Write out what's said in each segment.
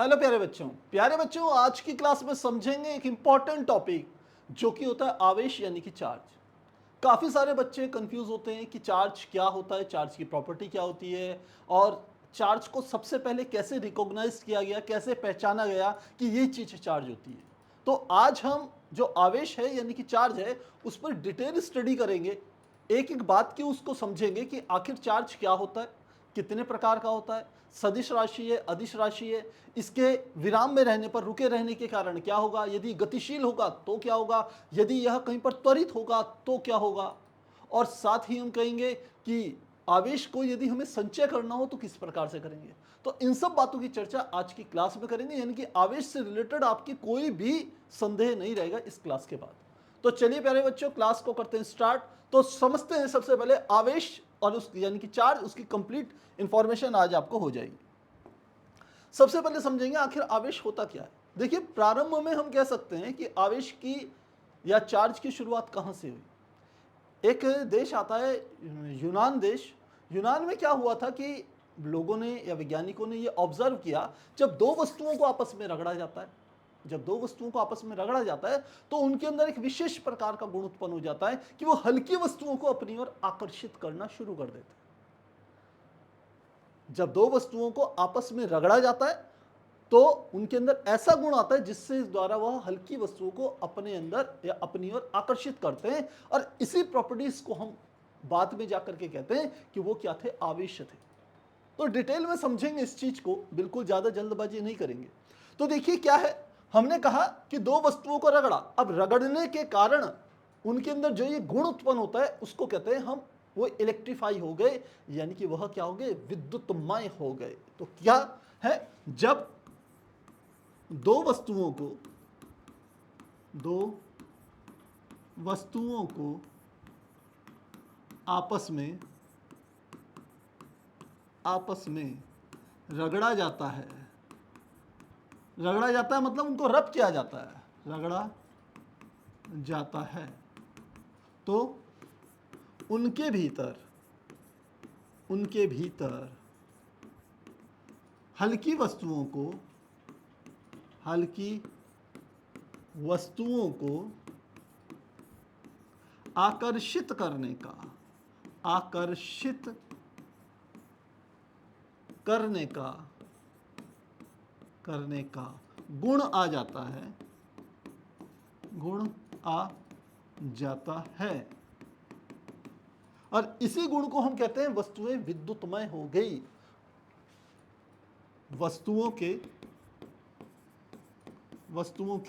Hello प्यारे बच्चों आज की क्लास में समझेंगे एक इंपॉर्टेंट टॉपिक जो कि होता है आवेश यानी कि चार्ज। काफ़ी सारे बच्चे कंफ्यूज होते हैं कि चार्ज क्या होता है, चार्ज की प्रॉपर्टी क्या होती है और चार्ज को सबसे पहले कैसे रिकॉग्नाइज किया गया, कैसे पहचाना गया कि ये चीज़ चार्ज होती है। तो आज हम जो आवेश है यानी कि चार्ज है उस पर डिटेल स्टडी करेंगे, एक एक बात की उसको समझेंगे कि आखिर चार्ज क्या होता है, कितने प्रकार का होता है, सदिश राशि है, अदिश राशि है, इसके विराम में रहने पर, रुके रहने के कारण क्या होगा, यदि गतिशील होगा तो क्या होगा, यदि यह कहीं पर त्वरित होगा तो क्या होगा। और साथ ही हम कहेंगे कि आवेश को यदि हमें संचय करना हो तो किस प्रकार से करेंगे। तो इन सब बातों की चर्चा आज की क्लास में करेंगे, यानी कि आवेश से रिलेटेड आपकी कोई भी संदेह नहीं रहेगा इस क्लास के बाद। तो चलिए प्यारे बच्चों क्लास को करते हैं स्टार्ट। तो समझते हैं सबसे पहले आवेश और उस यानी कि चार्ज, उसकी कंप्लीट इंफॉर्मेशन आज आपको हो जाएगी। सबसे पहले समझेंगे आखिर आवेश होता क्या है। देखिए प्रारंभ में हम कह सकते हैं कि आवेश की या चार्ज की शुरुआत कहां से हुई। एक देश आता है यूनान देश। यूनान में क्या हुआ था कि लोगों ने या वैज्ञानिकों ने ये ऑब्जर्व किया, जब दो वस्तुओं को आपस में रगड़ा जाता है, जब दो वस्तुओं को आपस में रगड़ा जाता है तो उनके अंदर एक विशेष प्रकार का गुण उत्पन्न हो जाता है कि वो हल्की वस्तुओं को अपनी ओर आकर्षित करना शुरू कर देते हैं। जब दो वस्तुओं को आपस में रगड़ा जाता है तो उनके अंदर ऐसा गुण आता है जिससे द्वारा वह हल्की वस्तुओं को अपने अंदर या अपनी ओर आकर्षित करते हैं, और इसी प्रॉपर्टीज को हम बाद में जाकर के कहते हैं कि वो क्या थे, आवेश थे। तो डिटेल में समझेंगे इस चीज को, बिल्कुल ज्यादा जल्दबाजी नहीं करेंगे। तो देखिए क्या है, हमने कहा कि दो वस्तुओं को रगड़ा, अब रगड़ने के कारण उनके अंदर जो ये गुण उत्पन्न होता है उसको कहते हैं हम, वो इलेक्ट्रीफाई हो गए, यानी कि वह क्या हो गए, विद्युतमय हो गए। तो क्या है, जब दो वस्तुओं को आपस में रगड़ा जाता है, रगड़ा जाता है मतलब उनको रब किया जाता है, रगड़ा जाता है, तो उनके भीतर हल्की वस्तुओं को आकर्षित करने का गुण आ जाता है, और इसी गुण को हम कहते हैं वस्तुएं विद्युतमय हो गई। वस्तुओं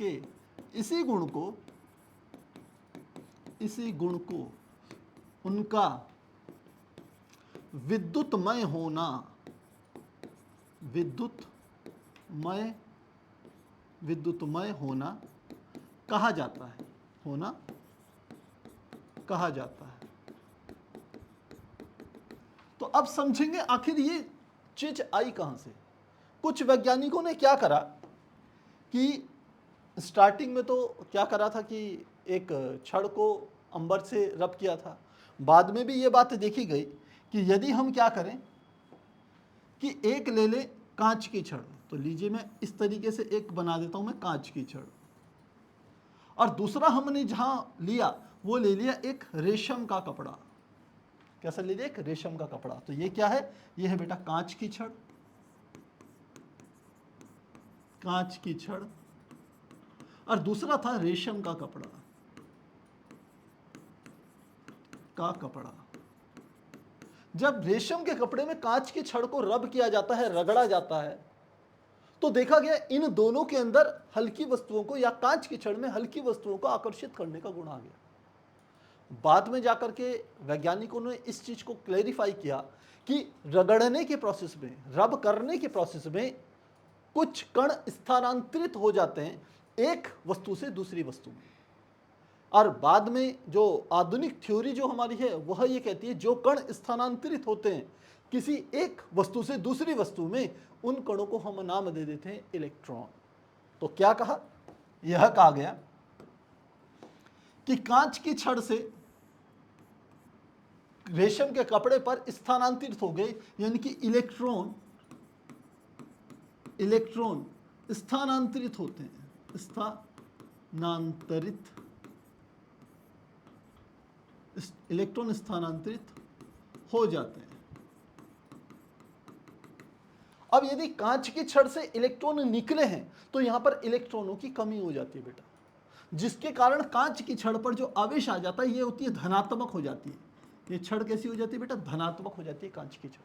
के इसी गुण को उनका विद्युतमय होना कहा जाता है। तो अब समझेंगे आखिर ये चीज आई कहां से। कुछ वैज्ञानिकों ने क्या करा कि स्टार्टिंग में तो क्या करा था कि एक छड़ को अंबर से रब किया था। बाद में भी ये बात देखी गई कि यदि हम क्या करें कि एक ले ले कांच की छड़, तो लीजिए मैं इस तरीके से एक बना देता हूं मैं कांच की छड़, और दूसरा हमने जहां लिया वो ले लिया एक रेशम का कपड़ा। कैसा ले लिया, एक रेशम का कपड़ा। तो ये क्या है, ये है बेटा कांच की छड़, और दूसरा था रेशम का कपड़ा। जब रेशम के कपड़े में कांच की छड़ को रब किया जाता है, रगड़ा जाता है, तो देखा गया इन दोनों के अंदर हल्की वस्तुओं को, या कांच की छड़ में हल्की वस्तुओं को आकर्षित करने का गुण आ गया। बाद में जाकर के वैज्ञानिकों ने इस चीज को क्लैरिफाई किया कि रगड़ने के प्रोसेस में, रब करने के प्रोसेस में कुछ कण स्थानांतरित हो जाते हैं एक वस्तु से दूसरी वस्तु में, और बाद में जो आधुनिक थ्योरी जो हमारी है वह ये कहती है जो कण स्थानांतरित होते हैं किसी एक वस्तु से दूसरी वस्तु में, उन कणों को हम नाम दे देते हैं इलेक्ट्रॉन। तो क्या कहा, यह कहा गया कि कांच की छड़ से रेशम के कपड़े पर स्थानांतरित हो गए, यानी कि इलेक्ट्रॉन स्थानांतरित होते हैं, स्थानांतरित, इलेक्ट्रॉन स्थानांतरित हो जाते हैं। अब यदि कांच की छड़ से इलेक्ट्रॉन निकले हैं तो यहां पर इलेक्ट्रॉनों की कमी हो जाती है बेटा, जिसके कारण कांच की छड़ पर जो आवेश आ जाता है ये होती है धनात्मक हो जाती है। ये छड़ कैसी हो जाती है बेटा? धनात्मक हो जाती है कांच की छड़।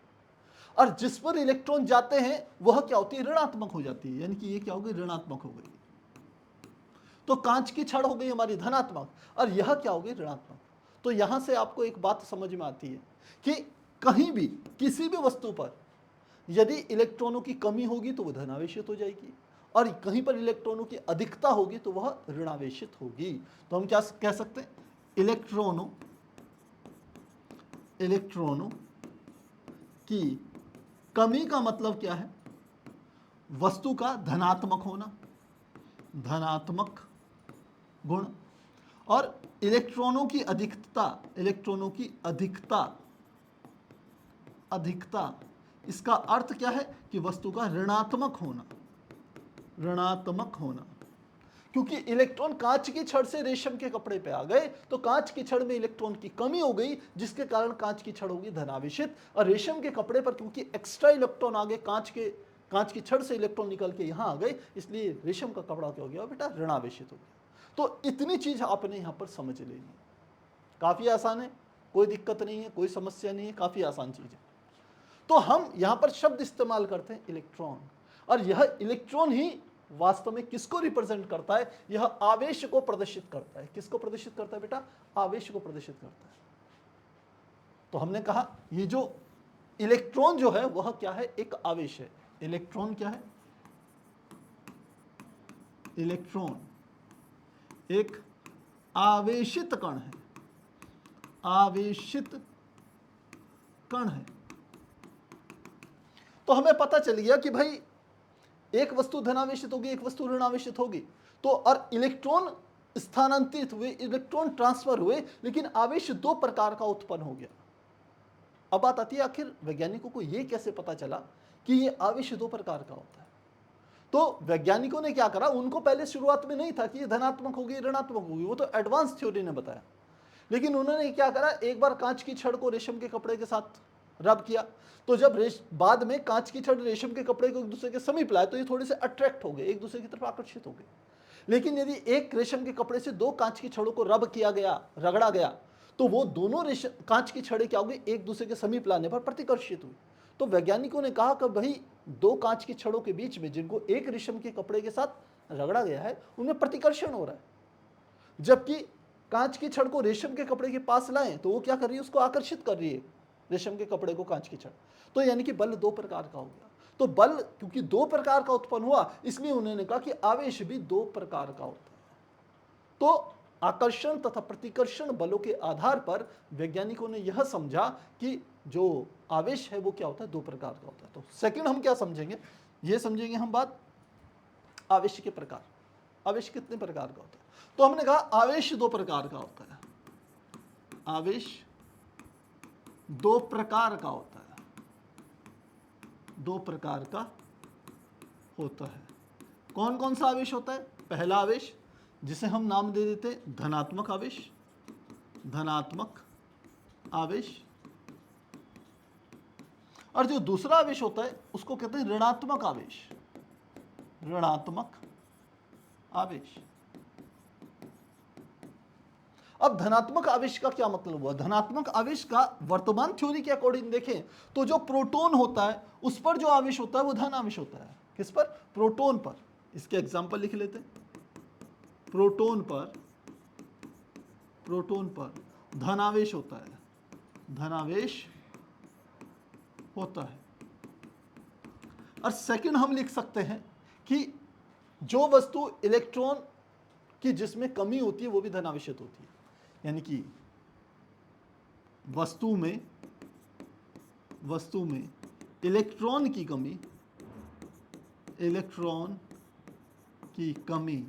और जिस पर इलेक्ट्रॉन जाते हैं वह क्या होती है? ऋणात्मक हो जाती है, यानी कि ये क्या हो गई? ऋणात्मक हो गई। तो कांच की छड़ हो गई हमारी धनात्मक और यह क्या हो गई? ऋणात्मक। तो यहां से आपको एक बात समझ में आती है कि कहीं भी किसी भी वस्तु पर यदि इलेक्ट्रॉनों की कमी होगी तो वह धनावेशित हो जाएगी और कहीं पर इलेक्ट्रॉनों की अधिकता होगी तो वह ऋणावेशित होगी। तो हम क्या कह सकते हैं? इलेक्ट्रॉनों की कमी का मतलब क्या है? वस्तु का धनात्मक होना, धनात्मक गुण, और इलेक्ट्रॉनों की अधिकता, इसका अर्थ क्या है कि वस्तु का ऋणात्मक होना। क्योंकि इलेक्ट्रॉन कांच की छड़ से रेशम के कपड़े पे आ गए तो कांच की छड़ में इलेक्ट्रॉन की कमी हो गई, जिसके कारण कांच की छड़ होगी धनावेशित, और रेशम के कपड़े पर क्योंकि एक्स्ट्रा इलेक्ट्रॉन आ गए, कांच की छड़ से इलेक्ट्रॉन निकल के यहां आ गए, इसलिए रेशम का कपड़ा क्या हो गया बेटा? ऋणावेशित हो गया। तो इतनी चीज आपने यहां पर समझ लेनी है। काफी आसान है, कोई दिक्कत नहीं है, कोई समस्या नहीं है, काफी आसान चीज है। तो हम यहां पर शब्द इस्तेमाल करते हैं इलेक्ट्रॉन, और यह इलेक्ट्रॉन ही वास्तव में किसको रिप्रेजेंट करता है? यह आवेश को प्रदर्शित करता है। किसको प्रदर्शित करता है बेटा? आवेश को प्रदर्शित करता है। तो हमने कहा ये जो इलेक्ट्रॉन जो है वह क्या है? एक आवेश है। इलेक्ट्रॉन क्या है? इलेक्ट्रॉन एक आवेशित कण है, आवेशित कण है। तो हमें पता चल गया कि भाई एक वस्तु धनावेशित होगी, एक वस्तु ऋणावेशित होगी। तो और इलेक्ट्रॉन स्थानांतरित हुए, इलेक्ट्रॉन ट्रांसफर हुए, लेकिन आवेश दो प्रकार का उत्पन्न हो गया। अब बात आती है आखिर वैज्ञानिकों को यह कैसे पता चला कि यह आवेश दो प्रकार का होता है? तो वैज्ञानिकों ने क्या करा, उनको पहले शुरुआत में नहीं था कि ये धनात्मक होगी ऋणात्मक होगी, वो तो एडवांस थ्योरी ने बताया। लेकिन उन्होंने क्या करा, एक बार कांच की छड़ को रेशम के कपड़े के साथ रब किया, तो जब बाद में कांच की छड़ रेशम के कपड़े को एक दूसरे के समीप लाए तो ये थोड़े से अट्रैक्ट हो गए, एक दूसरे की तरफ आकर्षित हो गए। लेकिन यदि एक रेशम के कपड़े से दो कांच की छड़ों को रब किया गया, रगड़ा गया, तो वो दोनों कांच की छड़ें क्या हो गई? एक दूसरे के समीप लाने पर प्रतिकर्षित हुई। तो वैज्ञानिकों ने कहा कि भाई दो कांच की छड़ों के बीच में जिनको एक रेशम के कपड़े के साथ रगड़ा गया है उनमें प्रतिकर्षण हो रहा है, जबकि कांच की छड़ को रेशम के कपड़े के पास लाएं तो वो क्या कर रही है? उसको आकर्षित कर रही है, रेशम के कपड़े को कांच की छड़। तो यानी कि बल दो प्रकार का हो गया। तो बल क्योंकि दो प्रकार का उत्पन्न हुआ, इसलिए उन्होंने कहा कि आवेश भी दो प्रकार का होता है। तो आकर्षण तथा प्रतिकर्षण बलों के आधार पर वैज्ञानिकों ने यह समझा कि जो आवेश है वो क्या होता है? दो प्रकार का होता है। तो सेकंड हम क्या समझेंगे? ये समझेंगे हम बात आवेश के प्रकार। आवेश कितने प्रकार का होता है? तो हमने कहा आवेश दो प्रकार का होता है। आवेश दो प्रकार का होता है, दो प्रकार का होता है। कौन कौन सा आवेश होता है? पहला आवेश जिसे हम नाम दे देते हैं धनात्मक आवेश, धनात्मक आवेश। और जो दूसरा आवेश होता है उसको कहते हैं ऋणात्मक आवेश, ऋणात्मक आवेश। अब धनात्मक आवेश का क्या मतलब हुआ? धनात्मक आवेश का वर्तमान थ्योरी के अकॉर्डिंग देखें तो जो प्रोटॉन होता है उस पर जो आवेश होता है वो धन आवेश होता है। किस पर? प्रोटॉन पर। इसके एग्जांपल लिख लेते हैं। प्रोटॉन पर धन आवेश होता है, धनावेश होता है। और सेकंड हम लिख सकते हैं कि जो वस्तु इलेक्ट्रॉन की जिसमें कमी होती है वो भी धनावेशित होती है, यानी कि वस्तु में इलेक्ट्रॉन की कमी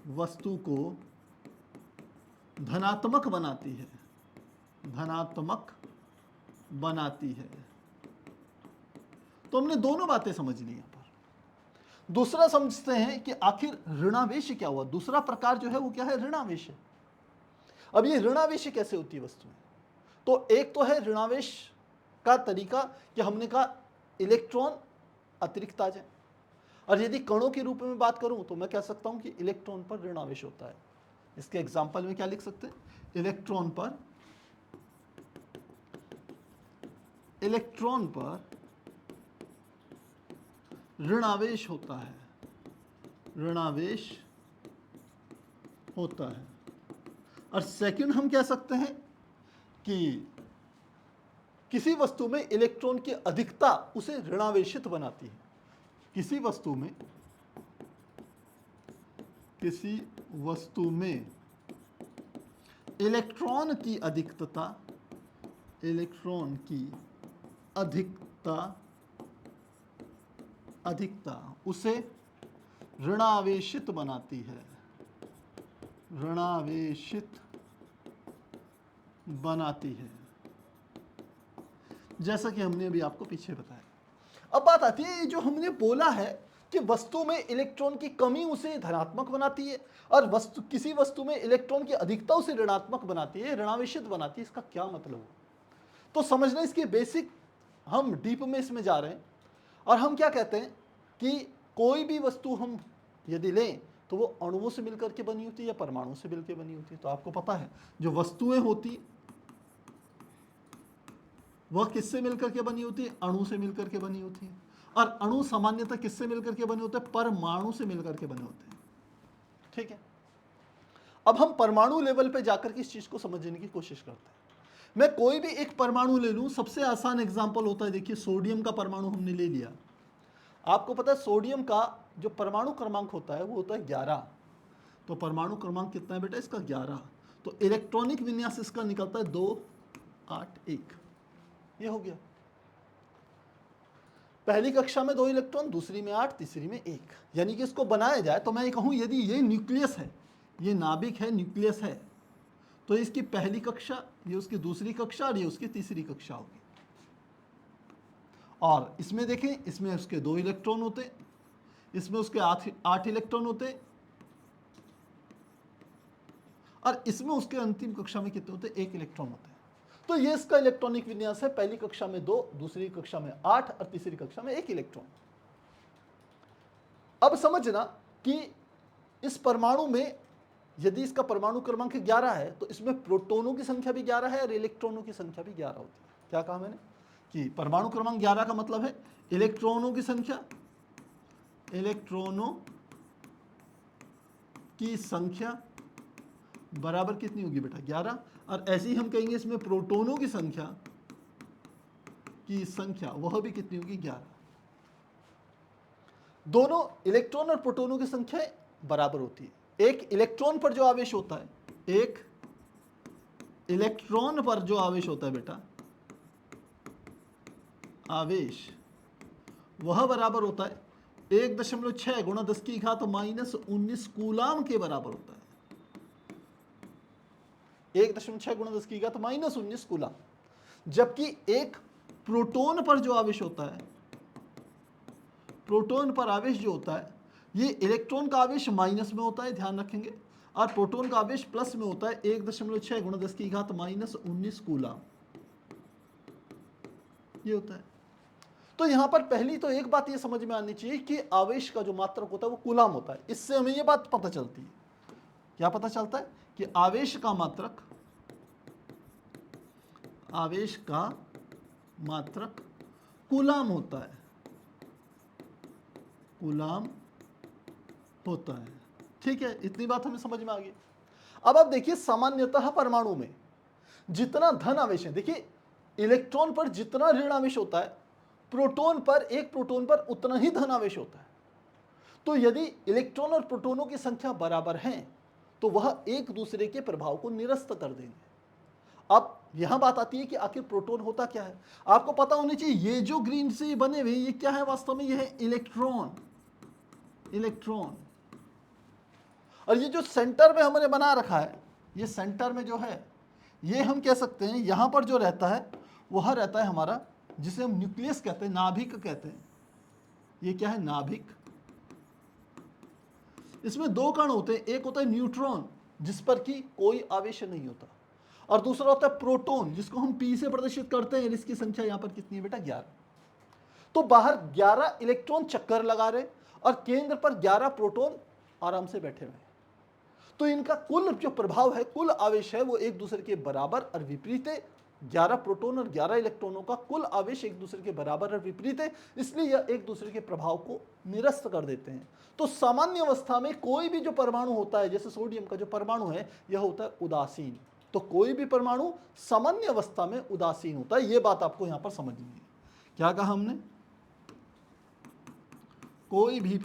वस्तु को धनात्मक बनाती है। तो हमने दोनों बातें समझ ली यहां पर। दूसरा समझते हैं कि आखिर ऋणावेश क्या हुआ। दूसरा प्रकार जो है वो क्या है, ऋणावेश है। अब ये ऋणावेश कैसे होती है वस्तु में, तो एक तो है ऋणावेश का तरीका कि हमने कहा इलेक्ट्रॉन अतिरिक्त आ जाए, और यदि कणों के रूप में बात करूं तो मैं कह सकता हूं कि इलेक्ट्रॉन पर ऋणावेश होता है। इसके एग्जाम्पल में क्या लिख सकते हैं, इलेक्ट्रॉन पर ऋणावेश होता है, ऋणावेश होता है। और सेकंड हम कह सकते हैं कि किसी वस्तु में इलेक्ट्रॉन की अधिकता उसे ऋणावेशित बनाती है। किसी वस्तु में इलेक्ट्रॉन की अधिकता उसे ऋणावेशित बनाती है, जैसा कि हमने अभी आपको पीछे बताया। अब बात आती है, ये जो हमने बोला है कि वस्तु में इलेक्ट्रॉन की कमी उसे धनात्मक बनाती है और किसी वस्तु में इलेक्ट्रॉन की अधिकता उसे ऋणात्मक बनाती है, ऋणावेशित बनाती है, इसका क्या मतलब हो। तो समझना इसके बेसिक, हम डीप में इसमें जा रहे हैं। और हम क्या कहते हैं कि कोई भी वस्तु हम यदि लें तो वो अणुओं से मिलकर के बनी होती है या परमाणु से मिलकर बनी होती है। तो आपको पता है जो वस्तुएं होती वह किससे मिलकर के बनी होती है, अणु से मिलकर के बनी होती है। और अणु सामान्यतः किससे मिलकर के बने होते हैं, परमाणु से मिलकर के बने होते हैं। ठीक है, अब हम परमाणु लेवल पे जाकर के इस चीज को समझने की कोशिश करते हैं। मैं कोई भी एक परमाणु ले लूं, सबसे आसान एग्जांपल होता है, देखिए सोडियम का परमाणु हमने ले लिया। आपको पता है सोडियम का जो परमाणु क्रमांक होता है वो होता है 11। तो परमाणु क्रमांक कितना है बेटा इसका, 11। तो इलेक्ट्रॉनिक विन्यास इसका निकलता है 2 8 1। ये हो गया। पहली कक्षा में 2 इलेक्ट्रॉन, दूसरी में 8, तीसरी में 1। यानी कि इसको बनाया जाए तो मैं ये कहूं यदि ये न्यूक्लियस है, ये नाभिक है, न्यूक्लियस है, तो इसकी पहली कक्षा, ये उसकी दूसरी कक्षा और ये उसकी तीसरी कक्षा होगी। और इसमें देखें, इसमें उसके 2 इलेक्ट्रॉन होते, इसमें उसके 8 इलेक्ट्रॉन होते, और इसमें उसके अंतिम कक्षा में कितने होते, 1 इलेक्ट्रॉन होते हैं। तो ये इसका इलेक्ट्रॉनिक विन्यास है, पहली कक्षा में 2, दूसरी कक्षा में 8 और तीसरी कक्षा में 1 इलेक्ट्रॉन। अब समझना कि इस परमाणु में यदि इसका परमाणु क्रमांक 11 है तो इसमें प्रोटॉनों की संख्या भी 11 है और इलेक्ट्रॉनों की संख्या भी 11 होती है। क्या कहा मैंने कि परमाणु क्रमांक 11 का मतलब है इलेक्ट्रॉनों की संख्या बराबर कितनी होगी बेटा, 11। और ऐसे ही हम कहेंगे इसमें प्रोटॉनों की संख्या वह भी कितनी होगी, 11। दोनों इलेक्ट्रॉन और प्रोटॉनों की संख्या बराबर होती है। एक इलेक्ट्रॉन पर जो आवेश होता है, एक इलेक्ट्रॉन पर जो आवेश होता है बेटा, आवेश वह बराबर होता है 1.6 गुणा 10⁻⁻19 कूलाम के बराबर होता है। 1.6 गुणा 10⁻⁻19 कूलाम। जबकि एक प्रोटॉन पर जो आवेश होता है, प्रोटॉन पर आवेश जो होता है, ये इलेक्ट्रॉन का आवेश माइनस में होता है, ध्यान रखेंगे, और प्रोटॉन का आवेश प्लस में होता है, 1.6 गुणा 10⁻⁻19 कूलाम ये होता है। तो यहां पर पहली तो एक बात ये समझ में आनी चाहिए कि आवेश का जो मात्रक होता है वो कूलाम होता है। इससे हमें ये बात पता चलती है, क्या पता चलता है कि आवेश का मात्रक कूलाम होता है, कूलाम होता है। ठीक है, इतनी बात हमें समझ में आ गई। अब आप देखिए सामान्यतः परमाणु में जितना धन आवेश है, देखिए इलेक्ट्रॉन पर जितना ऋण आवेश होता है, एक प्रोटॉन पर उतना ही धन आवेश होता है। तो यदि इलेक्ट्रॉन और प्रोटॉनों की संख्या बराबर हैं तो वह एक दूसरे के प्रभाव को निरस्त कर देंगे। अब यहां बात आती है कि आखिर प्रोटॉन होता क्या है। आपको पता होनी चाहिए, ये जो ग्रीन से बने हुए ये क्या है, वास्तव में यह है इलेक्ट्रॉन। और ये जो सेंटर में हमने बना रखा है, ये सेंटर में जो है, ये हम कह सकते हैं यहां पर जो रहता है वह रहता है हमारा, जिसे हम न्यूक्लियस कहते हैं, नाभिक कहते हैं। ये क्या है, नाभिक इसमें दो कण होते हैं, एक होता है न्यूट्रॉन जिस पर कि कोई आवेश नहीं होता, और दूसरा होता है प्रोटॉन जिसको हम P से प्रदर्शित करते हैं। इसकी संख्या यहां पर कितनी है बेटा? 11। तो बाहर 11 इलेक्ट्रॉन चक्कर लगा रहे और केंद्र पर 11 प्रोटॉन आराम से बैठे हुए हैं। तो इनका कुल जो प्रभाव है, कुल आवेश है, वो एक दूसरे के बराबर और विपरीत है। 11 प्रोटॉन और 11 इलेक्ट्रॉनों का कुल आवेश एक दूसरे के बराबर और विपरीत है, इसलिए यह एक दूसरे के प्रभाव को निरस्त कर देते हैं। तो सामान्य अवस्था में कोई भी जो परमाणु होता है, जैसे सोडियम का जो परमाणु है, यह होता है उदासीन। तो कोई भी परमाणु सामान्य अवस्था में उदासीन होता है। यह बात आपको यहां पर समझनी है। क्या कहा हमने? कोई भी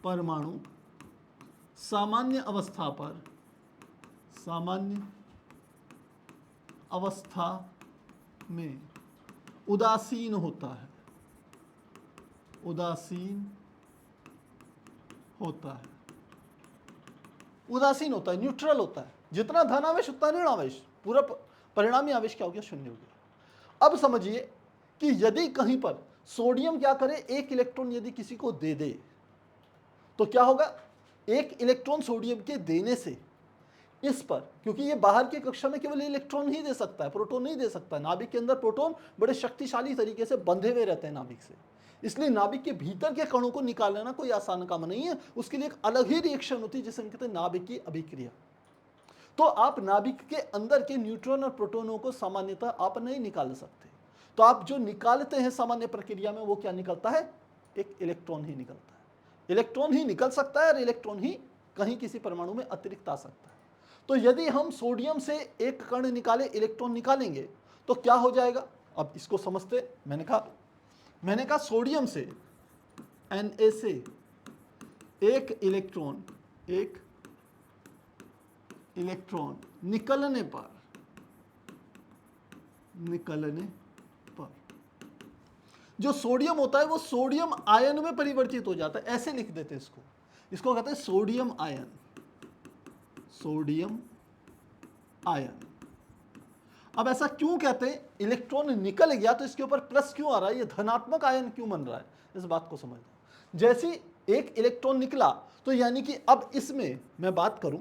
परमाणु सामान्य अवस्था में उदासीन होता है, न्यूट्रल होता है। जितना धन आवेश उतना ऋण आवेश, पूरा परिणामी आवेश क्या हो गया? शून्य हो गया। अब समझिए कि यदि कहीं पर सोडियम क्या करे, एक इलेक्ट्रॉन यदि किसी को दे दे तो क्या होगा? एक इलेक्ट्रॉन सोडियम के देने से इस पर, क्योंकि ये बाहर की कक्षा में केवल इलेक्ट्रॉन ही दे सकता है, प्रोटॉन नहीं दे सकता। नाभिक के अंदर प्रोटॉन बड़े शक्तिशाली तरीके से बंधे हुए रहते हैं नाभिक से, इसलिए नाभिक के भीतर के कणों को निकाल लेना कोई आसान काम नहीं है। उसके लिए एक अलग ही रिएक्शन होती है जिसे हम कहते हैं नाभिकीय अभिक्रिया। तो आप नाभिक के अंदर के न्यूट्रॉन और प्रोटॉनों को सामान्यतः आप नहीं निकाल सकते। तो आप जो निकालते हैं सामान्य प्रक्रिया में, वो क्या निकलता है? एक इलेक्ट्रॉन ही निकलता है। इलेक्ट्रॉन ही निकल सकता है और इलेक्ट्रॉन ही कहीं किसी परमाणु में अतिरिक्त आ सकता है। तो यदि हम सोडियम से एक कण निकाले, इलेक्ट्रॉन निकालेंगे, तो क्या हो जाएगा? अब इसको समझते। मैंने कहा सोडियम से Na से एक इलेक्ट्रॉन निकलने पर जो सोडियम होता है वो सोडियम आयन में परिवर्तित हो जाता है। ऐसे लिख देते हैं इसको कहते हैं सोडियम आयन। अब ऐसा क्यों कहते हैं? इलेक्ट्रॉन निकल गया तो इसके ऊपर प्लस क्यों आ रहा है? ये धनात्मक आयन क्यों बन रहा है? इस बात को समझना। जैसे एक इलेक्ट्रॉन निकला तो यानी कि अब इसमें मैं बात करूं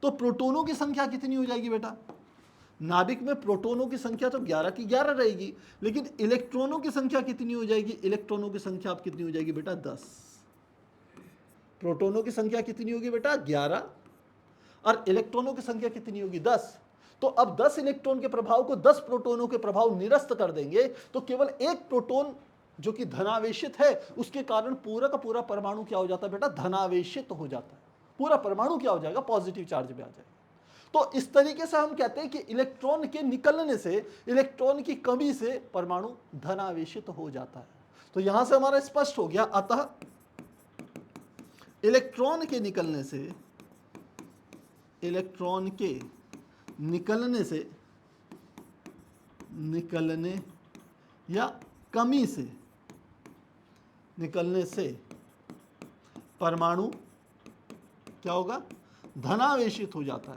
तो प्रोटॉनों की संख्या कितनी हो जाएगी बेटा? नाभिक में प्रोटॉनों की संख्या तो 11 की 11 रहेगी, लेकिन इलेक्ट्रॉनों की संख्या कितनी हो जाएगी? इलेक्ट्रॉनों की संख्या अब कितनी हो जाएगी बेटा? 10। प्रोटॉनों की संख्या कितनी होगी बेटा? 11, और इलेक्ट्रॉनों की संख्या कितनी होगी? 10। तो अब 10 इलेक्ट्रॉन के प्रभाव को 10 प्रोटॉनों के प्रभाव निरस्त कर देंगे, तो केवल एक प्रोटॉन जो कि धनावेशित है, उसके कारण पूरा का पूरा परमाणु क्या हो जाता है बेटा? धनावेशित हो जाता है। पूरा परमाणु क्या हो जाएगा? पॉजिटिव चार्ज में आ जाएगा। तो इस तरीके से हम कहते हैं कि इलेक्ट्रॉन के निकलने से, इलेक्ट्रॉन की कमी से परमाणु धनावेशित हो जाता है। तो यहां से हमारा स्पष्ट हो गया, अतः इलेक्ट्रॉन के निकलने या कमी से परमाणु क्या होगा? धनावेशित हो जाता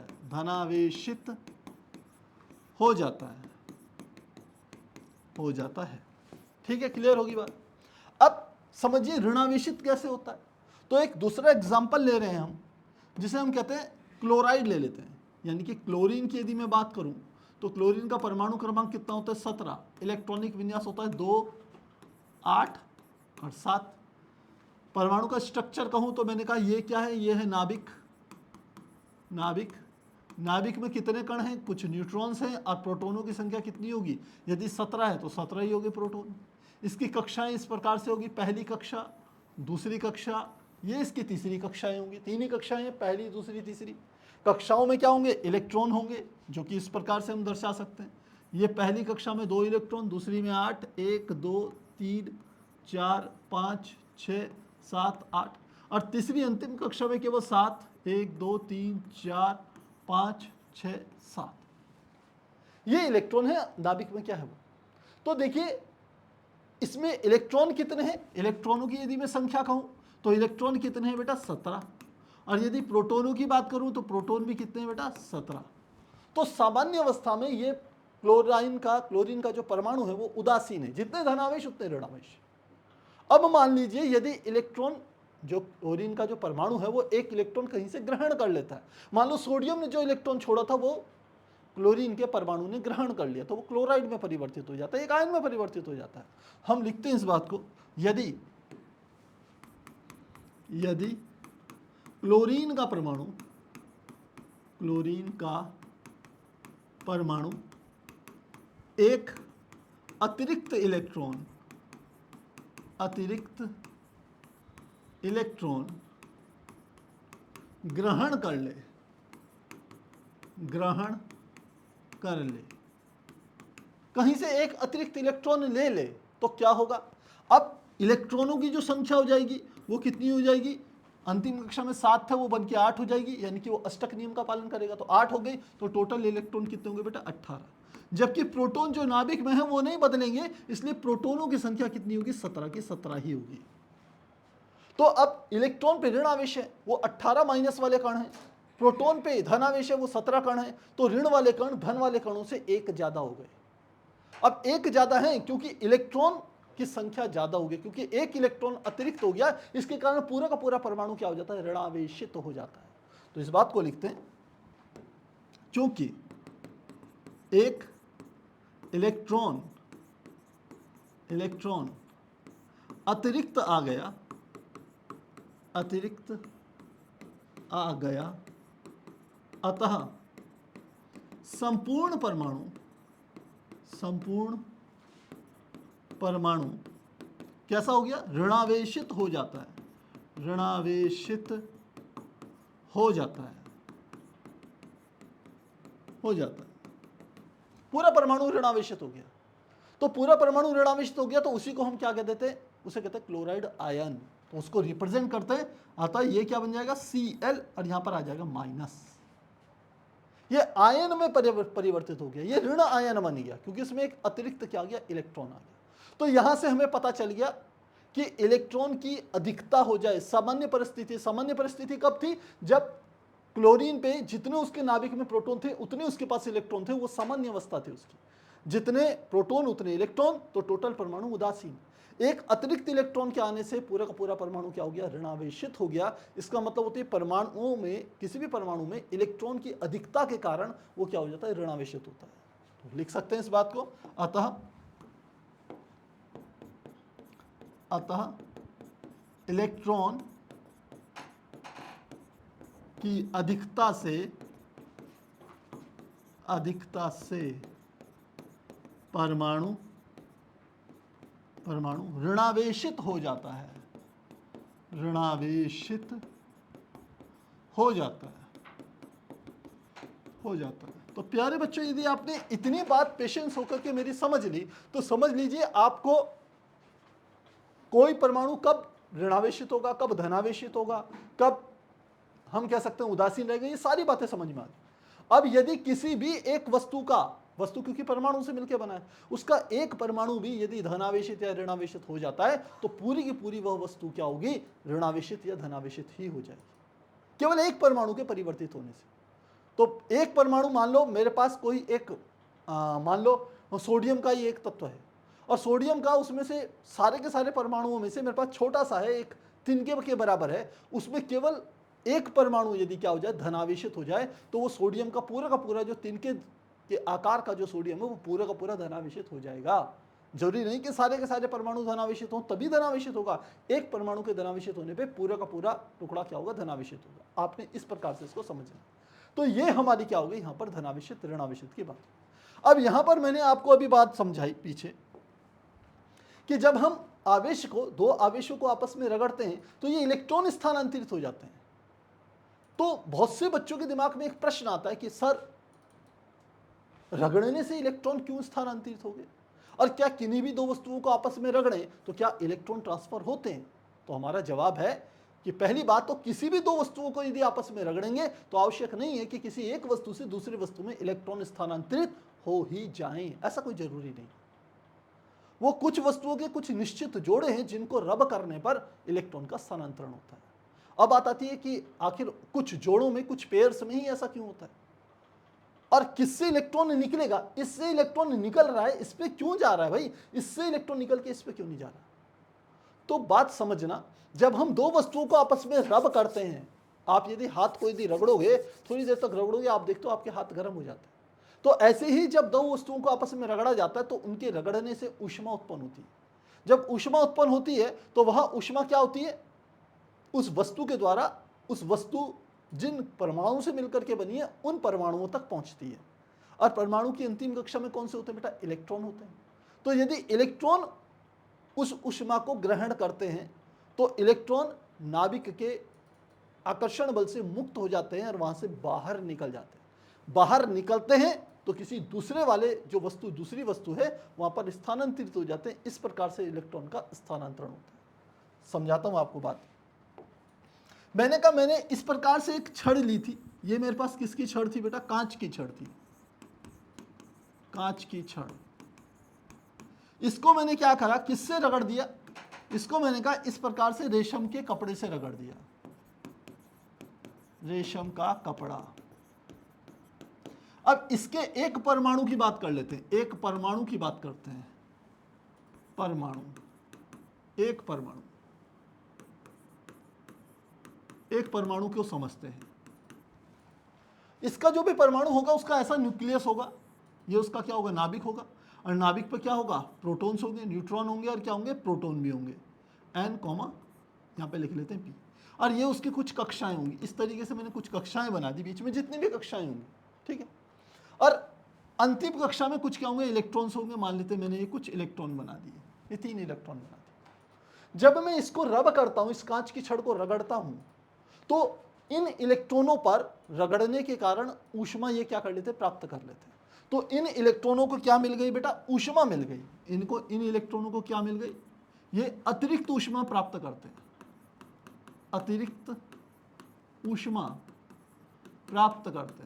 है। ठीक है, क्लियर होगी बात। अब समझिए ऋणावेशित कैसे होता है। तो एक दूसरा एग्जांपल ले रहे हैं हम, जिसे हम कहते हैं क्लोराइड ले लेते हैं। यानी कि क्लोरीन की यदि मैं बात करूं तो क्लोरीन का परमाणु क्रमांक कितना होता है? 17। इलेक्ट्रॉनिक विन्यास होता है 2, 8 और 7। परमाणु का स्ट्रक्चर कहूं तो मैंने कहा ये क्या है? ये है नाभिक में कितने कण हैं? कुछ न्यूट्रॉन्स हैं, और प्रोटॉनों की संख्या कितनी होगी? यदि 17 है तो 17 ही होगी प्रोटॉन। इसकी कक्षाएं इस प्रकार से होगी, पहली कक्षा, दूसरी कक्षा, ये इसकी तीसरी कक्षाएं होंगी। 3 ही कक्षाएं हैं, पहली, दूसरी, तीसरी। कक्षाओं में क्या होंगे? इलेक्ट्रॉन होंगे, जो कि इस प्रकार से हम दर्शा सकते हैं। ये पहली कक्षा में 2 इलेक्ट्रॉन, दूसरी में 8, 1, 2, 3, 4, 5, 6, 7, 8, और तीसरी अंतिम कक्षा में केवल 7, 1, 2, 3, 4, 5, 6, 7। ये इलेक्ट्रॉन है नाभिक में, क्या है वो? तो देखिए इसमें इलेक्ट्रॉन कितने हैं? इलेक्ट्रॉनों की यदि मैं संख्या कहूं तो इलेक्ट्रॉन कितने हैं बेटा? 17। और यदि प्रोटॉनों की बात करूं तो प्रोटॉन भी कितने हैं बेटा? 17। तो सामान्य अवस्था में ये क्लोरीन का जो परमाणु है वो उदासीन है, जितने धनावेश उतने ऋणावेश। अब मान लीजिए यदि इलेक्ट्रॉन जो क्लोरीन का जो परमाणु है वो एक इलेक्ट्रॉन कहीं से ग्रहण कर लेता है, मान लो सोडियम ने जो इलेक्ट्रॉन छोड़ा था वो क्लोरीन के परमाणु ने ग्रहण कर लिया, तो वो क्लोराइड में परिवर्तित हो जाता है, एक आयन में परिवर्तित हो जाता है। हम लिखते हैं इस बात को, यदि यदि क्लोरीन का परमाणु एक अतिरिक्त इलेक्ट्रॉन ग्रहण कर ले, कहीं से एक अतिरिक्त इलेक्ट्रॉन ले ले, तो क्या होगा? अब इलेक्ट्रॉनों की जो संख्या हो जाएगी वो कितनी हो जाएगी? अंतिम कक्षा में 7 था, वो बन के 8 हो जाएगी, यानी कि वो अष्टक नियम का पालन करेगा, तो 8 हो गई, तो टोटल इलेक्ट्रॉन कितने होंगे बेटा? 18। जबकि प्रोटॉन जो नाभिक में है वो नहीं बदलेंगे, इसलिए प्रोटॉनों की संख्या कितनी होगी? 17 की 17 ही होगी। तो अब इलेक्ट्रॉन पे ऋण आवेश है, वो 18 माइनस वाले कण हैं, प्रोटॉन पे धन आवेश है, वो 17 कण है, तो ऋण वाले कण धन वाले कणों से एक ज्यादा हो गए। अब एक ज्यादा है क्योंकि इलेक्ट्रॉन की संख्या ज्यादा हो गई, क्योंकि एक इलेक्ट्रॉन अतिरिक्त हो गया, इसके कारण पूरा का पूरा परमाणु क्या हो जाता है? ऋणावेशित हो जाता है। तो इस बात को लिखते हैं, क्योंकि एक इलेक्ट्रॉन अतिरिक्त आ गया, अतः संपूर्ण परमाणु कैसा हो गया? ऋणावेशित हो जाता है, पूरा परमाणु ऋणावेशित हो गया। तो पूरा परमाणु ऋणावेशित हो गया, तो उसी को हम क्या कह देते हैं? उसे कहते हैं क्लोराइड आयन। तो उसको रिप्रेजेंट करते हैं, अतः ये क्या बन जाएगा? Cl, और यहां पर आ जाएगा माइनस। ये आयन में परिवर्तित हो गया, ये ऋण आयन बन गया, क्योंकि इसमें एक अतिरिक्त क्या आ गया? इलेक्ट्रॉन आ गया। तो यहां से हमें पता चल गया कि इलेक्ट्रॉन की अधिकता हो जाए, सामान्य परिस्थिति कब थी? जब क्लोरीन पे जितने उसके नाभिक में प्रोटॉन थे उतने उसके पास इलेक्ट्रॉन थे, वो सामान्य अवस्था थी उसकी, जितने प्रोटॉन उतने इलेक्ट्रॉन, तो टोटल परमाणु उदासीन। एक अतिरिक्त इलेक्ट्रॉन के आने से पूरा का पूरा परमाणु क्या हो गया? ऋणावेशित हो गया। इसका मतलब होता है परमाणुओं में, किसी भी परमाणु में इलेक्ट्रॉन की अधिकता के कारण वो क्या हो जाता है? ऋणावेशित होता है। तो लिख सकते हैं इस बात को, अतः इलेक्ट्रॉन की अधिकता से परमाणु ऋणावेशित हो जाता है, हो जाता है। तो प्यारे बच्चों, यदि आपने इतनी बात पेशेंस होकर के मेरी समझ ली, तो समझ लीजिए आपको कोई परमाणु कब ऋणावेशित होगा, कब धनावेशित होगा, कब हम कह सकते हैं उदासीन रहेगा, ये सारी बातें समझ में आ गई। अब यदि किसी भी एक वस्तु क्योंकि परमाणु से मिलकर बना है, उसका एक परमाणु भी यदि धनावेशित या ऋणावेशित हो जाता है, तो पूरी की पूरी वह वस्तु क्या होगी? ऋणावेशित या धनावेशित ही हो जाएगी, केवल एक परमाणु के परिवर्तित होने से। तो एक परमाणु, मान लो मेरे पास कोई एक मान लो सोडियम का ही एक तत्व है, और सोडियम का उसमें से सारे के सारे परमाणुओं में से मेरे पास छोटा सा है, एक तिनके के बराबर है, उसमें केवल एक परमाणु यदि क्या हो जाए? धनावेशित हो जाए, तो वो सोडियम का पूरा जो तिनके के आकार का जो सोडियम है वो पूरा का पूरा धनावेशित हो जाएगा। जरूरी नहीं कि सारे के सारे परमाणु धनावेशित हों तभी धनावेशित होगा, एक परमाणु के धनावेशित होने पे पूरा का पूरा टुकड़ा क्या होगा? धनावेशित होगा। आपने इस प्रकार से इसको समझना। तो ये हमारी क्या हो गई? यहाँ पर धनावेशित ऋणावेशित की बात। अब यहाँ पर मैंने आपको अभी बात समझाई पीछे कि जब हम आवेश को, दो आवेशों को आपस में रगड़ते हैं तो ये इलेक्ट्रॉन स्थानांतरित हो जाते हैं। तो बहुत से बच्चों के दिमाग में एक प्रश्न आता है कि सर, रगड़ने से इलेक्ट्रॉन क्यों स्थानांतरित हो गए, और क्या किन्हीं भी दो वस्तुओं को आपस में रगड़ें तो क्या इलेक्ट्रॉन ट्रांसफर होते हैं? तो हमारा जवाब है कि पहली बात तो किसी भी दो वस्तुओं को यदि आपस में रगड़ेंगे तो आवश्यक नहीं है कि किसी एक वस्तु से दूसरी वस्तु में इलेक्ट्रॉन स्थानांतरित हो ही जाएं, ऐसा कोई जरूरी नहीं। वो कुछ वस्तुओं के कुछ निश्चित जोड़े हैं जिनको रब करने पर इलेक्ट्रॉन का स्थानांतरण होता है। अब बात आती है कि आखिर कुछ जोड़ों में, कुछ पेयर्स में ही ऐसा क्यों होता है, और किससे इलेक्ट्रॉन निकलेगा? इससे इलेक्ट्रॉन निकल रहा है, इस पे क्यों जा रहा है भाई? इससे इलेक्ट्रॉन निकल के इस पे क्यों नहीं जा रहा? तो बात समझना, जब हम दो वस्तुओं को आपस में रब करते हैं, आप यदि हाथ को यदि रगड़ोगे, थोड़ी देर तक रगड़ोगे, आप देखते हो आपके हाथ गर्म हो जाते हैं। तो ऐसे ही जब दो वस्तुओं को आपस में रगड़ा जाता है तो उनके रगड़ने से ऊष्मा उत्पन्न होती है। जब ऊष्मा उत्पन्न होती है तो वह ऊष्मा क्या होती है, उस वस्तु के द्वारा उस वस्तु जिन परमाणुओं से मिलकर के बनी है उन परमाणुओं तक पहुंचती है। और परमाणु की अंतिम कक्षा में कौन से होते हैं बेटा? इलेक्ट्रॉन होते हैं। तो यदि इलेक्ट्रॉन उस ऊष्मा को ग्रहण करते हैं तो इलेक्ट्रॉन नाभिक के आकर्षण बल से मुक्त हो जाते हैं और वहां से बाहर निकल जाते हैं। बाहर निकलते हैं तो किसी दूसरे वाले जो वस्तु दूसरी वस्तु है वहां पर स्थानांतरित हो जाते हैं। इस प्रकार से इलेक्ट्रॉन का स्थानांतरण होता है। समझाता हूं आपको बात। मैंने कहा मैंने इस प्रकार से एक छड़ ली थी। ये मेरे पास किसकी छड़ थी बेटा? कांच की छड़ थी, कांच की छड़। इसको मैंने क्या करा, किससे रगड़ दिया? इसको मैंने कहा इस प्रकार से रेशम के कपड़े से रगड़ दिया, रेशम का कपड़ा। अब इसके एक परमाणु की बात कर लेते हैं, एक परमाणु की बात करते हैं। परमाणु, एक परमाणु, एक परमाणु को समझते हैं। इसका जो भी परमाणु होगा उसका ऐसा न्यूक्लियस होगा, ये उसका क्या होगा? नाभिक होगा। और नाभिक पर क्या होगा? प्रोटॉन्स होंगे, न्यूट्रॉन होंगे और क्या होंगे? प्रोटॉन भी होंगे। एन कॉमा यहाँ पे लिख लेते हैं पी। और ये उसकी कुछ कक्षाएं होंगी। इस तरीके से मैंने कुछ कक्षाएं बना दी, बीच में जितनी भी कक्षाएं होंगी, ठीक है। और अंतिम कक्षा में कुछ क्या होंगे? इलेक्ट्रॉन्स होंगे। मान लेते हैं मैंने ये कुछ इलेक्ट्रॉन बना दिए, ये 3 इलेक्ट्रॉन बना दिए। जब मैं इसको रब करता हूं, इस कांच की छड़ को रगड़ता हूं, तो इन इलेक्ट्रॉनों पर रगड़ने के कारण ऊष्मा ये क्या कर लेते? प्राप्त कर लेते हैं। तो इन इलेक्ट्रॉनों को क्या मिल गई बेटा? ऊष्मा मिल गई। इनको, इन इलेक्ट्रॉनों को क्या मिल गई? ये अतिरिक्त ऊष्मा प्राप्त करते हैं, अतिरिक्त ऊष्मा प्राप्त करते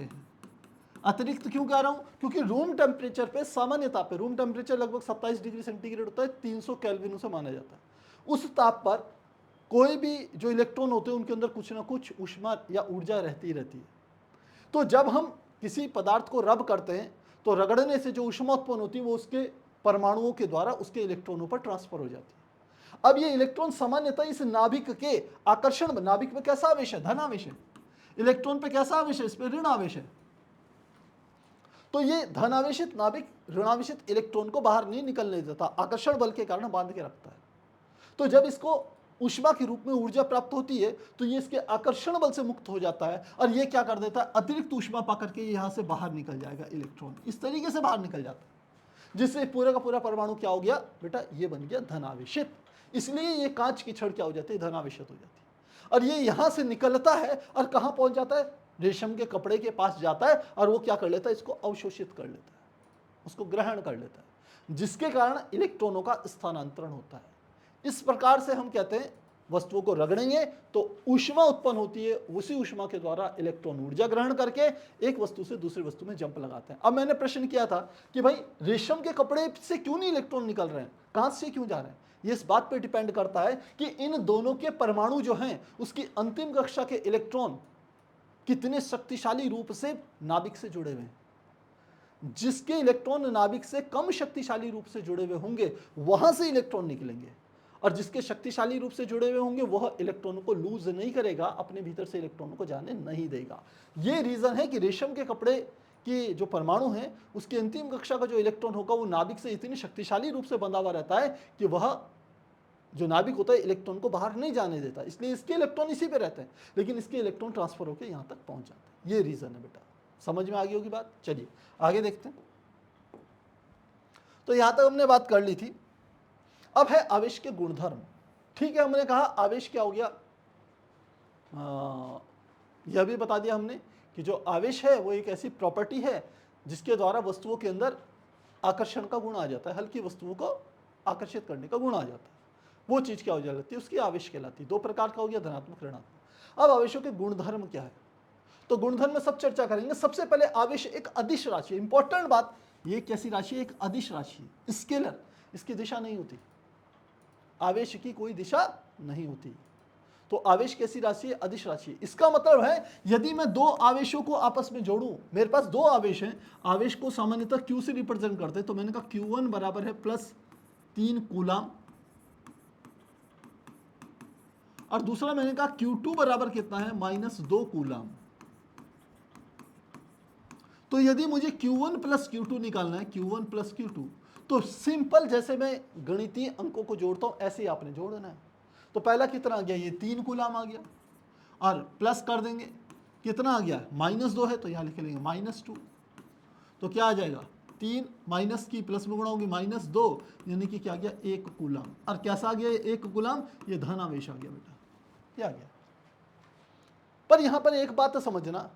हैं। अतिरिक्त क्यों कह रहा हूं? क्योंकि रूम टेम्परेचर पे, सामान्यता पे, रूम टेम्परेचर लगभग 27 डिग्री सेंटीग्रेड होता है, 300 केल्विन से माना जाता है। उस ताप पर कोई भी जो इलेक्ट्रॉन होते हैं उनके अंदर कुछ ना कुछ ऊष्मा या ऊर्जा रहती है। तो जब हम किसी पदार्थ को रब करते हैं तो रगड़ने से जो ऊष्मा उत्पन्न होती है वो उसके परमाणुओं के द्वारा उसके इलेक्ट्रॉनों पर ट्रांसफर हो जाती है। अब ये इलेक्ट्रॉन सामान्यतः इस नाभिक के आकर्षण, नाभिक में कैसा आवेश है? धन आवेश है। इलेक्ट्रॉन पे कैसा आवेश है? इस पे ऋण आवेश है। तो ये धन आवेशित नाभिक ऋणावेशित इलेक्ट्रॉन को बाहर नहीं निकलने देता, आकर्षण बल के कारण बांध के रखता है। तो जब इसको ऊष्मा के रूप में ऊर्जा प्राप्त होती है तो ये इसके आकर्षण बल से मुक्त हो जाता है और ये क्या कर देता है? अतिरिक्त ऊष्मा पाकर के यहां से बाहर निकल जाएगा इलेक्ट्रॉन, इस तरीके से बाहर निकल जाता है, जिससे पूरा का पूरा परमाणु क्या हो गया बेटा? ये बन गया धनावेशित। इसलिए ये कांच की छड़ क्या हो जाती है? धनावेशित हो जाती है। और ये यहां से निकलता है और कहां पहुंच जाता है? रेशम के कपड़े के पास जाता है और वो क्या कर लेता है? इसको अवशोषित कर लेता है, उसको ग्रहण कर लेता है, जिसके कारण इलेक्ट्रॉनों का स्थानांतरण होता है। इस प्रकार से हम कहते हैं वस्तुओं को रगड़ेंगे तो ऊष्मा उत्पन्न होती है, उसी ऊष्मा के द्वारा इलेक्ट्रॉन ऊर्जा ग्रहण करके एक वस्तु से दूसरी वस्तु में जंप लगाते हैं। अब मैंने प्रश्न किया था कि भाई रेशम के कपड़े से क्यों नहीं इलेक्ट्रॉन निकल रहे हैं, कांच से क्यों जा रहे हैं? ये इस बात पर डिपेंड करता है कि इन दोनों के परमाणु जो हैं उसकी अंतिम कक्षा के इलेक्ट्रॉन कितने शक्तिशाली रूप से नाभिक से जुड़े हुए हैं। जिसके इलेक्ट्रॉन नाभिक से कम शक्तिशाली रूप से जुड़े हुए होंगे वहां से इलेक्ट्रॉन निकलेंगे, और जिसके शक्तिशाली रूप से जुड़े हुए होंगे वह इलेक्ट्रॉनों को लूज नहीं करेगा, अपने भीतर से इलेक्ट्रॉनों को जाने नहीं देगा। ये रीजन है कि रेशम के कपड़े की जो परमाणु हैं उसकी अंतिम कक्षा का जो इलेक्ट्रॉन होगा वो नाभिक से इतनी शक्तिशाली रूप से बंधा हुआ रहता है कि वह जो नाभिक होता है इलेक्ट्रॉन को बाहर नहीं जाने देता, इसलिए इसके इलेक्ट्रॉन इसी पे रहते हैं, लेकिन इसके इलेक्ट्रॉन ट्रांसफर होकर यहाँ तक पहुंच जाते हैं। ये रीजन है बेटा, समझ में आ गई होगी बात। चलिए आगे देखते हैं। तो यहां तक हमने बात कर ली थी। अब है आवेश के गुणधर्म। ठीक है, हमने कहा आवेश क्या हो गया, यह भी बता दिया हमने कि जो आवेश है वो एक ऐसी प्रॉपर्टी है जिसके द्वारा वस्तुओं के अंदर आकर्षण का गुण आ जाता है, हल्की वस्तुओं को आकर्षित करने का गुण आ जाता है। वो चीज क्या हो जाती है? उसकी आवेश कहलाती है। 2 प्रकार का हो गया, धनात्मक ऋणात्मक। अब आवेशों के गुणधर्म क्या है, तो गुणधर्म में सब चर्चा करेंगे। सबसे पहले आवेश एक अदिश राशि है। इंपॉर्टेंट बात, ये कैसी राशि है? एक अदिश राशि है, स्केलर, इसकी दिशा नहीं होती, आवेश की कोई दिशा नहीं होती। तो आवेश कैसी राशि है? अदिश राशि। इसका मतलब है यदि मैं 2 आवेशों को आपस में जोड़ूं, मेरे पास 2 आवेश हैं, आवेश को सामान्यतः Q से रिप्रेजेंट करते हैं, तो मैंने कहा Q1 बराबर है प्लस 3 कूलाम, और दूसरा मैंने कहा Q2 बराबर कितना है, -2 कूलाम। तो यदि मुझे Q1 प्लस Q2 निकालना है, Q1 प्लस Q2, तो सिंपल जैसे मैं गणितीय अंकों को जोड़ता हूं ऐसे ही आपने जोड़ देना है। तो पहला कितना आ गया, ये 3 कूलाम आ गया, और प्लस कर देंगे, कितना आ गया, -2 है तो यहाँ लिख लेंगे -2, तो क्या आ जाएगा, 3 माइनस की प्लस में गुणा होगी -2, यानी कि क्या आ गया, 1 कूलाम। और कैसा आ गया 1 कूलाम, ये धन आवेश आ गया बेटा, क्या आ गया। पर यहां पर एक बात समझना,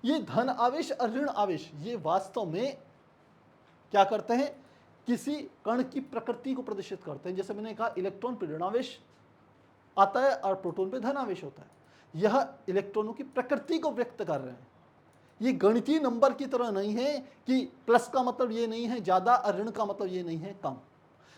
ये धन आवेश और ऋण आवेश ये वास्तव में क्या करते हैं, किसी कण की प्रकृति को प्रदर्शित करते हैं। जैसे मैंने कहा इलेक्ट्रॉन पे ऋण आवेश आता है और प्रोटॉन पे धन आवेश होता है, यह इलेक्ट्रॉनों की प्रकृति को व्यक्त कर रहे हैं। ये गणितीय नंबर की तरह नहीं है कि प्लस का मतलब ये नहीं है ज्यादा और ऋण का मतलब ये नहीं है कम।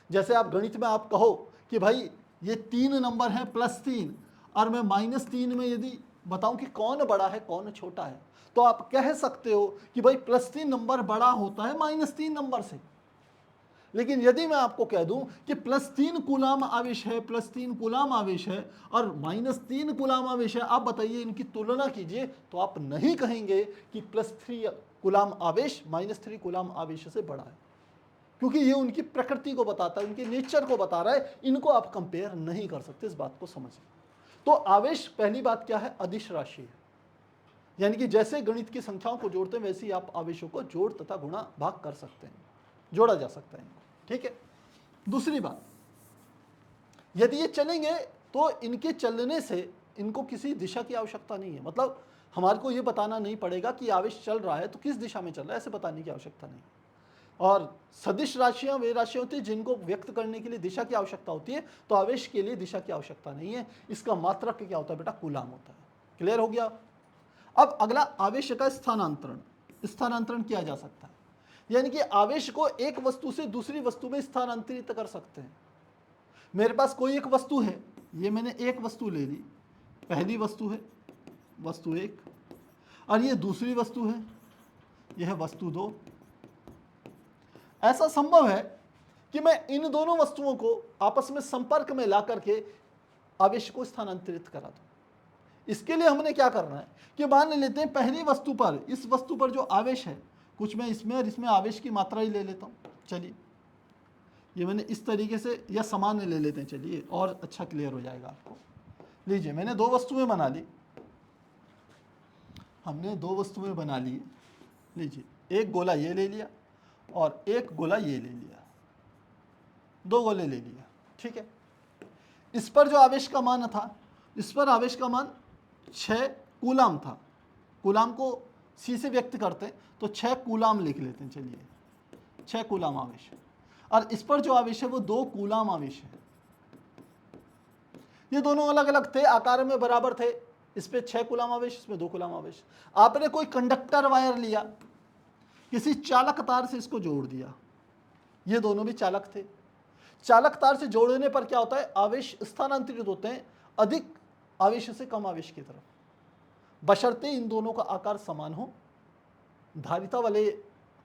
जैसे आप गणित में आप कहो कि भाई ये 3 नंबर है +3, और मैं -3 में यदि बताऊं कि कौन बड़ा है कौन छोटा है, तो आप कह सकते हो कि भाई +3 नंबर बड़ा होता है -3 नंबर से। लेकिन यदि मैं आपको कह दूं कि +3 कूलाम आवेश है, +3 कूलाम आवेश है और -3 कूलाम आवेश है, आप बताइए इनकी तुलना कीजिए, तो आप नहीं कहेंगे कि +3 कूलाम आवेश -3 कूलाम आवेश से बड़ा है, क्योंकि ये उनकी प्रकृति को बताता है, उनके नेचर को बता रहा है। इनको आप कंपेयर नहीं कर सकते, इस बात को समझिए। तो आवेश पहली बात क्या है, अदिश राशि है, यानी कि जैसे गणित की संख्याओं को जोड़ते हैं वैसे ही आप आवेशों को जोड़ तथा गुणा भाग कर सकते हैं, जोड़ा जा सकता है इनको, ठीक है। दूसरी बात, यदि ये चलेंगे तो इनके चलने से इनको किसी दिशा की आवश्यकता नहीं है, मतलब हमारे को ये बताना नहीं पड़ेगा कि आवेश चल रहा है तो किस दिशा में चल रहा है, ऐसे बताने की आवश्यकता नहीं। और सदिश राशियां वे राशियां होती है जिनको व्यक्त करने के लिए दिशा की आवश्यकता होती है, तो आवेश के लिए दिशा की आवश्यकता नहीं है। इसका मात्रक क्या होता है बेटा, कूलाम होता है। क्लियर हो गया। अब अगला, आवेश का स्थानांतरण, स्थानांतरण किया जा सकता है, यानी कि आवेश को एक वस्तु से दूसरी वस्तु में स्थानांतरित कर सकते हैं। मेरे पास कोई एक वस्तु है, ये मैंने एक वस्तु ले ली, पहली वस्तु है वस्तु 1, और ये दूसरी वस्तु है, यह है वस्तु 2। ऐसा संभव है कि मैं इन दोनों वस्तुओं को आपस में संपर्क में ला करके आवेश को स्थानांतरित करा दूं। इसके लिए हमने क्या करना है कि मान लेते हैं पहली वस्तु पर, इस वस्तु पर जो आवेश है, कुछ मैं इसमें और इसमें आवेश की मात्रा ही ले लेता हूं। चलिए ये मैंने इस तरीके से, या सामान्य ले लेते हैं, चलिए और अच्छा क्लियर हो जाएगा आपको। लीजिए मैंने 2 वस्तुएं बना ली, हमने 2 वस्तुएं बना ली। लीजिए एक गोला ये ले लिया और एक गोला ये ले लिया, 2 गोले ले लिया, ठीक है। इस पर जो आवेश का मान था, इस पर आवेश का मान 6 कूलाम था। कूलाम को सी से व्यक्त करते हैं तो 6 कूलाम लिख लेते हैं, चलिए 6 कूलाम आवेश है। और इस पर जो आवेश है वो 2 कूलाम आवेश है। ये दोनों अलग अलग थे, आकार में बराबर थे, इस पे 6 कूलाम आवेश, इसमें 2 कूलाम आवेश। आपने कोई कंडक्टर वायर लिया, किसी चालक तार से इसको जोड़ दिया, ये दोनों भी चालक थे। चालक तार से जोड़ने पर क्या होता है, आवेश स्थानांतरित होते हैं अधिक आवेश से कम आवेश की तरफ, बशर्ते इन दोनों का आकार समान हो। धारिता वाले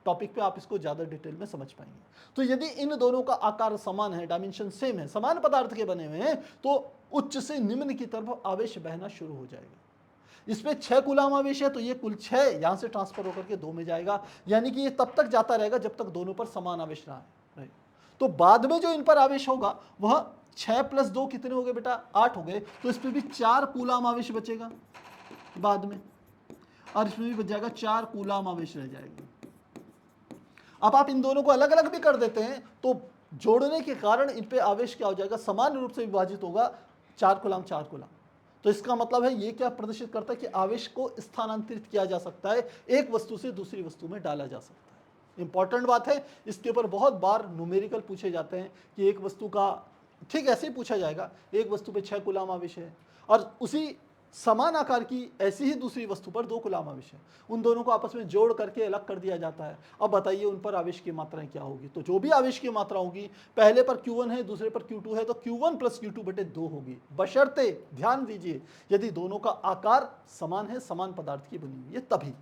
टॉपिक पे आप इसको ज़्यादा डिटेल में समझ पाएंगे। तो यदि इन दोनों का आकार समान है, डायमेंशन सेम है, समान पदार्थ के बने हुए हैं, तो उच्च से निम्न की तरफ आवेश बहना शुरू हो जाएगा। इसमें 6 कूलाम आवेश है तो ये कुल 6 यहाँ से ट्रांसफर होकर के 2 में जाएगा, यानी कि ये तब तक जाता रहेगा जब तक दोनों पर समान आवेश ना रहे। तो बाद में जो इन पर आवेश होगा वह 6 + 2 कितने हो गए बेटा, 8 हो गए। तो इस पर भी 4 कूलाम आवेश बचेगा बाद में, और इसमें भी बच जाएगा 4 कूलाम आवेश रह जाएगा। अब आप इन दोनों को अलग अलग भी कर देते हैं तो जोड़ने के कारण इन पे आवेश क्या हो जाएगा, समान रूप से विभाजित होगा, 4 कूलाम 4 कूलाम। तो इसका मतलब है ये क्या प्रदर्शित करता है कि आवेश को स्थानांतरित किया जा सकता है, एक वस्तु से दूसरी वस्तु में डाला जा सकता है। इंपॉर्टेंट बात है, इसके ऊपर बहुत बार न्यूमेरिकल पूछे जाते हैं कि एक वस्तु का, ठीक ऐसे ही पूछा जाएगा, एक वस्तु पे 6 कूलाम आवेश है और उसी समान आकार की ऐसी ही दूसरी वस्तु पर 2 कूलाम आवेश है, उन दोनों को आपस में जोड़ करके अलग कर दिया जाता है। अब बताइए उन पर आवेश की मात्राएं क्या होगी। तो जो भी आवेश की मात्रा होगी, पहले पर Q1 है, दूसरे पर Q2 है, तो Q1 + Q2/2 होगी, बशर्ते ध्यान दीजिए यदि दोनों का आकार समान है, समान पदार्थ की बनी हुई है, तभी,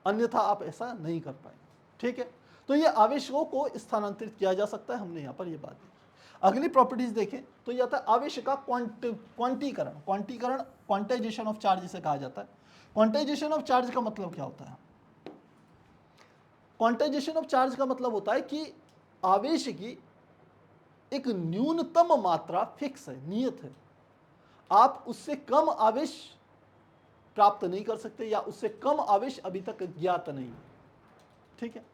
अन्यथा आप ऐसा नहीं कर पाएंगे, ठीक है। तो ये आवेशों को स्थानांतरित किया जा सकता है, हमने यहाँ पर ये बात देखी। अगली प्रॉपर्टीज देखें तो यह था आवेश का क्वांटीकरण। क्वांटाइजेशन ऑफ चार्ज जिसे कहा जाता है। क्वांटाइजेशन ऑफ चार्ज का मतलब क्या होता है? क्वांटाइजेशन ऑफ चार्ज का मतलब होता है कि आवेश की एक न्यूनतम मात्रा फिक्स है, नियत है, आप उससे कम आवेश प्राप्त नहीं कर सकते या उससे कम आवेश अभी तक ज्ञात नहीं है। ठीक है,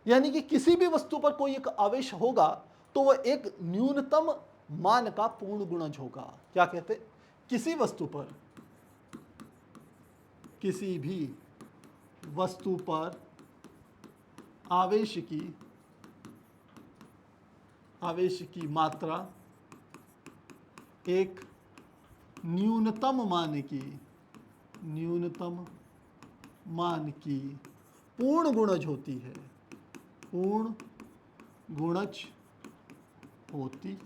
यानी कि किसी भी वस्तु पर कोई एक आवेश होगा तो वह एक न्यूनतम मान का पूर्ण गुणज होगा। क्या कहते? किसी वस्तु पर, किसी भी वस्तु पर आवेश की मात्रा एक न्यूनतम मान की पूर्ण गुणज होती है, पूर्ण गुणज होती है।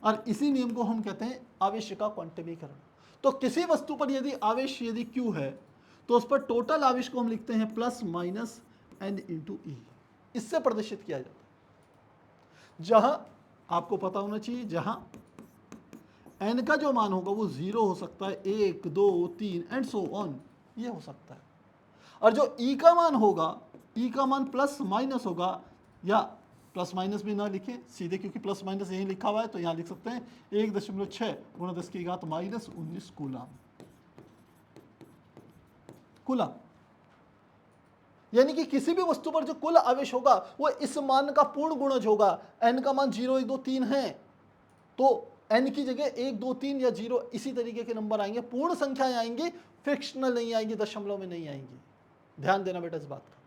और इसी नियम को हम कहते हैं आवेश का क्वांटमीकरण। तो किसी वस्तु पर यदि आवेश यदि Q है तो उस पर टोटल आवेश को हम लिखते हैं प्लस माइनस n इंटू ई। इससे प्रदर्शित किया जाता है। जहां आपको पता होना चाहिए, जहां n का जो मान होगा वो 0 हो सकता है, 1 2 3 एंड सो ऑन, ये हो सकता है। और जो e का मान होगा, e का मान प्लस माइनस होगा, या प्लस माइनस भी ना लिखें सीधे क्योंकि प्लस माइनस यहीं लिखा हुआ है, तो यहाँ लिख सकते हैं 1.6 गुणा 10 की घात माइनस 19 कूलम। यानी कि किसी भी वस्तु पर जो कुल आवेश होगा वो इस मान का पूर्ण गुणज होगा। n का मान 0 1 2 3 है तो n की जगह 1 2 3 या 0 इसी तरीके के नंबर आएंगे, पूर्ण संख्याएं आएंगी, फ्रिक्शनल नहीं आएंगी, दशमलव में नहीं आएंगी। ध्यान देना बेटा इस बात का।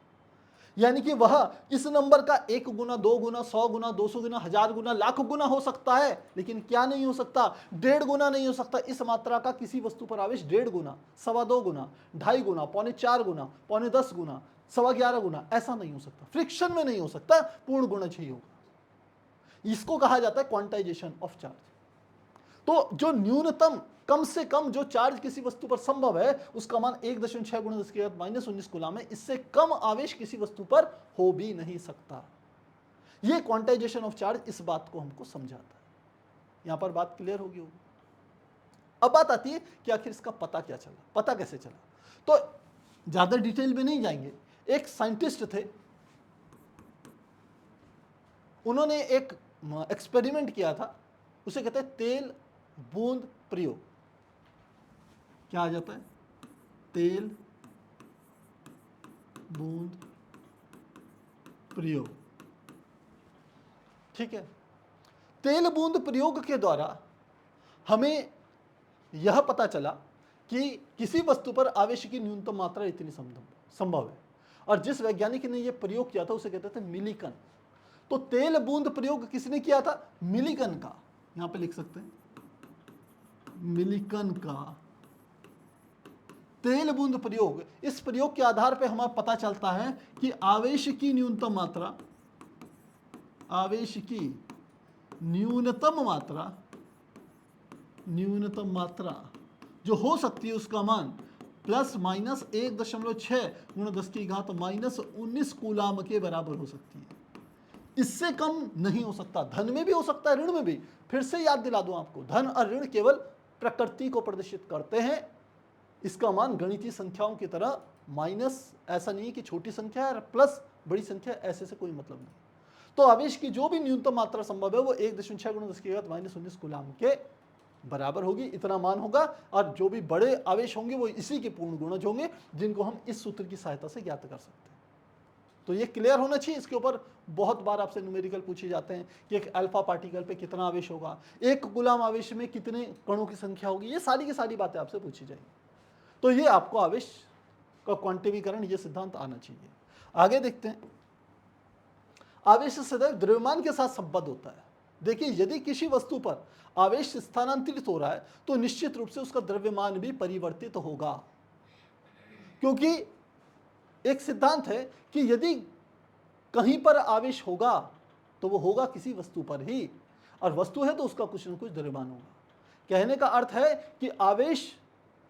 यानी कि वह इस नंबर का 1 गुना 2 गुना 100 गुना 200 गुना 1000 गुना लाख गुना हो सकता है, लेकिन क्या नहीं हो सकता? 1.5 गुना नहीं हो सकता। इस मात्रा का किसी वस्तु पर आवेश 1.5 गुना, 2.25 गुना, 2.5 गुना, 4.25 गुना, 10.25 गुना, 11.25 गुना ऐसा नहीं हो सकता। फ्रिक्शन में नहीं हो सकता, पूर्ण गुणज ही होगा। इसको कहा जाता है क्वांटाइजेशन ऑफ चार्ज। तो जो न्यूनतम, कम से कम जो चार्ज किसी वस्तु पर संभव है उसका मान 1.6 गुणा 10 की घात माइनस 19 कूलम है। इससे कम आवेश किसी वस्तु पर हो भी नहीं सकता। यह क्वांटाइजेशन ऑफ चार्ज इस बात को हमको समझाता है। यहां पर बात क्लियर होगी। अब बात आती है कि आखिर इसका पता क्या चला, पता कैसे चला। तो ज्यादा डिटेल में नहीं जाएंगे। एक साइंटिस्ट थे, उन्होंने एक एक्सपेरिमेंट किया था, उसे कहते हैं तेल बूंद प्रयोग। क्या आ जाता है? तेल बूंद प्रयोग। ठीक है, तेल बूंद प्रयोग के द्वारा हमें यह पता चला कि किसी वस्तु पर आवेश की न्यूनतम मात्रा इतनी संभव है। और जिस वैज्ञानिक ने यह प्रयोग किया था उसे कहते थे मिलिकन। तो तेल बूंद प्रयोग किसने किया था? मिलिकन का। यहां पे लिख सकते हैं मिलिकन का तेल बूंद प्रयोग। इस प्रयोग के आधार पर हमें पता चलता है कि आवेश की न्यूनतम मात्रा जो हो सकती है उसका मान प्लस माइनस 1.6 गुणा 10 की घात माइनस 19 कूलम के बराबर हो सकती है। इससे कम नहीं हो सकता। धन में भी हो सकता है, ऋण में भी। फिर से याद दिला दूं आपको, धन और ऋण केवल प्रकृति को प्रदर्शित करते हैं। इसका मान गणितीय संख्याओं की तरह माइनस ऐसा नहीं है कि छोटी संख्या है, प्लस बड़ी संख्या, ऐसे से कोई मतलब नहीं। तो आवेश की जो भी न्यूनतम मात्रा संभव है वो 1.6 गुणा 10 की घात माइनस 19 कूलम के बराबर होगी। इतना मान होगा। और जो भी बड़े आवेश होंगे वो इसी के पूर्ण गुणज होंगे, जिनको हम इस सूत्र की सहायता से ज्ञात कर सकते हैं। तो ये क्लियर होना चाहिए। इसके ऊपर बहुत बार आपसे न्यूमेरिकल पूछे जाते हैं कि एक अल्फा पार्टिकल पे कितना आवेश होगा, 1 कूलम आवेश में कितने कणों की संख्या होगी, ये सारी की सारी बातें आपसे पूछी जाएंगी। तो ये आपको आवेश का क्वांटिमीकरण, ये सिद्धांत आना चाहिए। आगे देखते हैं। आवेश सदैव द्रव्यमान के साथ संबद्ध होता है। देखिए, यदि किसी वस्तु पर आवेश स्थानांतरित हो रहा है तो निश्चित रूप से उसका द्रव्यमान भी परिवर्तित होगा, क्योंकि एक सिद्धांत है कि यदि कहीं पर आवेश होगा तो वो होगा किसी वस्तु पर ही, और वस्तु है तो उसका कुछ न कुछ द्रव्यमान होगा। कहने का अर्थ है कि आवेश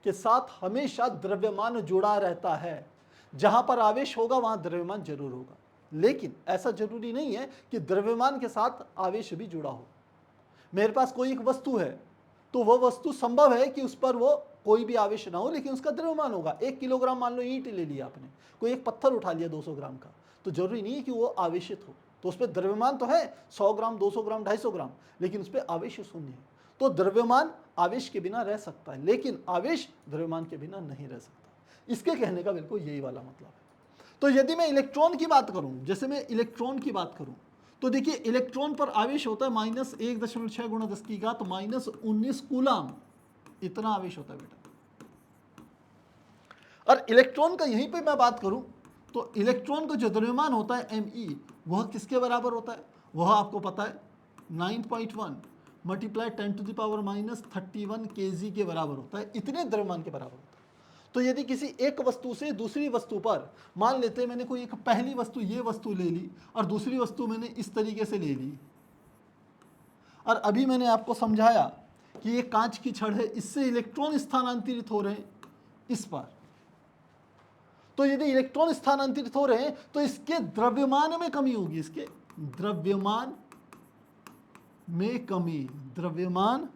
के साथ हमेशा द्रव्यमान जुड़ा रहता है। जहां पर आवेश होगा वहां द्रव्यमान जरूर होगा, लेकिन ऐसा जरूरी नहीं है कि द्रव्यमान के साथ आवेश भी जुड़ा हो। मेरे पास कोई एक वस्तु है, तो वह वस्तु संभव है कि उस पर वो कोई भी आवेश ना हो, लेकिन उसका द्रव्यमान होगा। 1 किलोग्राम मान लो ईंट ले लिया आपने, कोई एक पत्थर उठा लिया 200 ग्राम का, तो जरूरी नहीं है कि वो आवेशित हो, तो उस पर द्रव्यमान तो है 100 ग्राम, 200 ग्राम, 250 ग्राम, लेकिन उस पर आवेश शून्य है। तो द्रव्यमान आवेश के बिना रह सकता है, लेकिन आवेश द्रव्यमान के बिना नहीं रह सकता। इसके कहने का बिल्कुल यही वाला मतलब है। तो यदि मैं इलेक्ट्रॉन की बात करूं, जैसे मैं इलेक्ट्रॉन की बात करूं, तो देखिए इलेक्ट्रॉन पर आवेश होता है -1.6 × 10 - 19 कूलाम, इतना आवेश होता है बेटा। और इलेक्ट्रॉन का यहीं पे मैं बात करूं, तो इलेक्ट्रॉन का जो द्रव्यमान होता है me, वह किसके बराबर होता है? वह आपको पता है 9.1 × 10⁻31 kg के बराबर होता है, इतने द्रव्यमान के बराबर होता है। तो यदि किसी एक वस्तु से दूसरी वस्तु पर, मान लेते हैं मैंने कोई एक पहली वस्तु ये वस्तु ले ली और दूसरी वस्तु मैंने इस तरीके से ले ली, और अभी मैंने आपको समझाया कि ये कांच की छड़ है, इससे इलेक्ट्रॉन स्थानांतरित हो रहे हैं इस पर। तो यदि इलेक्ट्रॉन स्थानांतरित हो रहे हैं तो इसके द्रव्यमान में कमी होगी, इसके द्रव्यमान में कमी, द्रव्यमान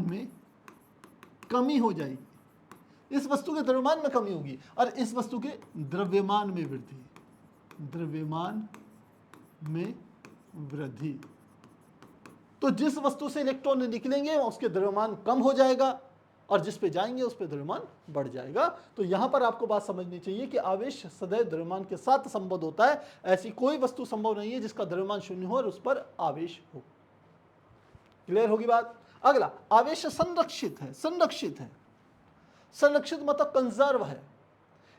में कमी हो जाएगी। इस वस्तु के द्रव्यमान में कमी होगी और इस वस्तु के द्रव्यमान में वृद्धि, द्रव्यमान में वृद्धि। तो जिस वस्तु से इलेक्ट्रॉन निकलेंगे उसके द्रव्यमान कम हो जाएगा और जिस पे जाएंगे उस पे द्रव्यमान बढ़ जाएगा। तो यहां पर आपको बात समझनी चाहिए कि आवेश सदैव द्रव्यमान के साथ संबद्ध होता है। ऐसी कोई वस्तु संभव नहीं है जिसका द्रव्यमान शून्य हो और उस पर आवेश हो। क्लियर होगी बात? अगला, आवेश संरक्षित है। संरक्षित है, संरक्षित मतलब कंजर्व है।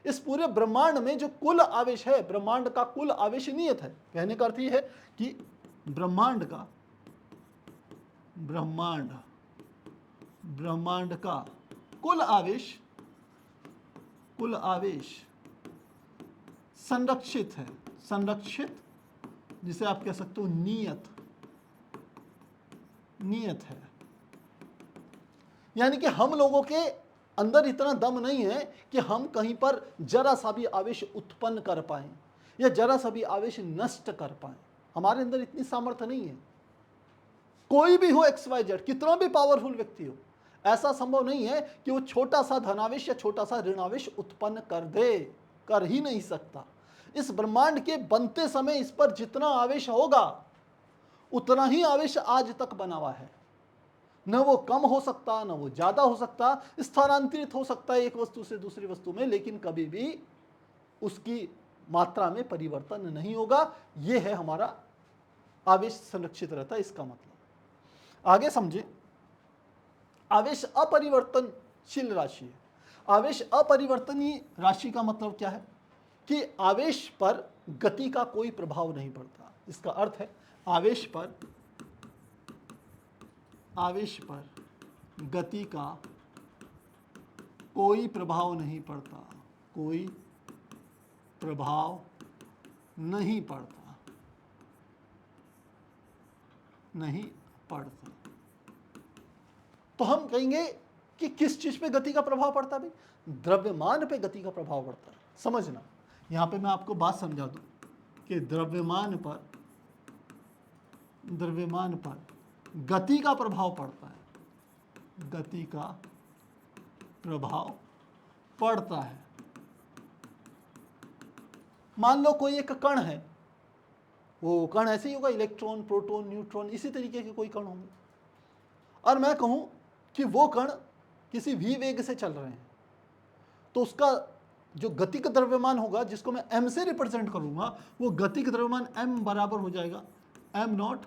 इस पूरे ब्रह्मांड में जो कुल आवेश है, ब्रह्मांड का कुल आवेश नियत है। कहने का अर्थ यह है कि ब्रह्मांड का कुल आवेश संरक्षित है। संरक्षित जिसे आप कह सकते हो नियत है। यानी कि हम लोगों के अंदर इतना दम नहीं है कि हम कहीं पर जरा सा भी आवेश उत्पन्न कर पाएं या जरा सा भी आवेश नष्ट कर पाएं। हमारे अंदर इतनी सामर्थ्य नहीं है। कोई भी हो XYZ, कितना भी पावरफुल व्यक्ति हो, ऐसा संभव नहीं है कि वो छोटा सा धनावेश या छोटा सा ऋणावेश उत्पन्न कर दे, कर ही नहीं सकता। इस ब्रह्मांड के बनते समय इस पर जितना आवेश होगा उतना ही आवेश आज तक बना हुआ है। न वो कम हो सकता, न वो ज्यादा हो सकता, स्थानांतरित हो सकता है एक वस्तु से दूसरी वस्तु में, लेकिन कभी भी उसकी मात्रा में परिवर्तन नहीं होगा। यह है हमारा आवेश संरक्षित रहता है, इसका मतलब। आगे समझे, आवेश अपरिवर्तनशील राशि है। आवेश अपरिवर्तनीय राशि का मतलब क्या है? कि आवेश पर गति का कोई प्रभाव नहीं पड़ता। इसका अर्थ है आवेश पर गति का कोई प्रभाव नहीं पड़ता, कोई प्रभाव नहीं पड़ता, नहीं पड़ता। तो हम कहेंगे कि किस चीज पे गति का प्रभाव पड़ता है? भाई द्रव्यमान पे गति का प्रभाव पड़ता है। समझना, यहां पे मैं आपको बात समझा दूं कि द्रव्यमान पर गति का प्रभाव पड़ता है, गति का प्रभाव पड़ता है। मान लो कोई एक कण है, वो कण ऐसे ही होगा, इलेक्ट्रॉन, प्रोटॉन, न्यूट्रॉन, इसी तरीके के कोई कण होंगे, और मैं कहूं कि वो कण किसी v वेग से चल रहे हैं, तो उसका जो गतिक द्रव्यमान होगा, जिसको मैं m से रिप्रेजेंट करूंगा, वो गतिक द्रव्यमान m बराबर हो जाएगा m0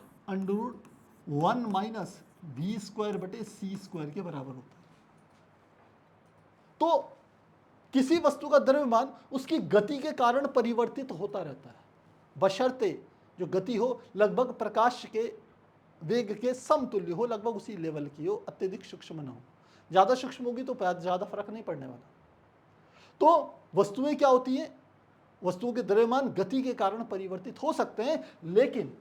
√1 - v²/c² के बराबर होता है। तो किसी वस्तु का द्रव्यमान उसकी गति के कारण परिवर्तित होता रहता है, बशर्ते जो गति हो लगभग प्रकाश के वेग के समतुल्य हो, लगभग उसी लेवल की हो, अत्यधिक सूक्ष्म न हो। ज्यादा सूक्ष्म होगी तो ज्यादा फर्क नहीं पड़ने वाला। तो वस्तुएं क्या होती हैं? वस्तुओं के द्रव्यमान गति के कारण परिवर्तित हो सकते हैं, लेकिन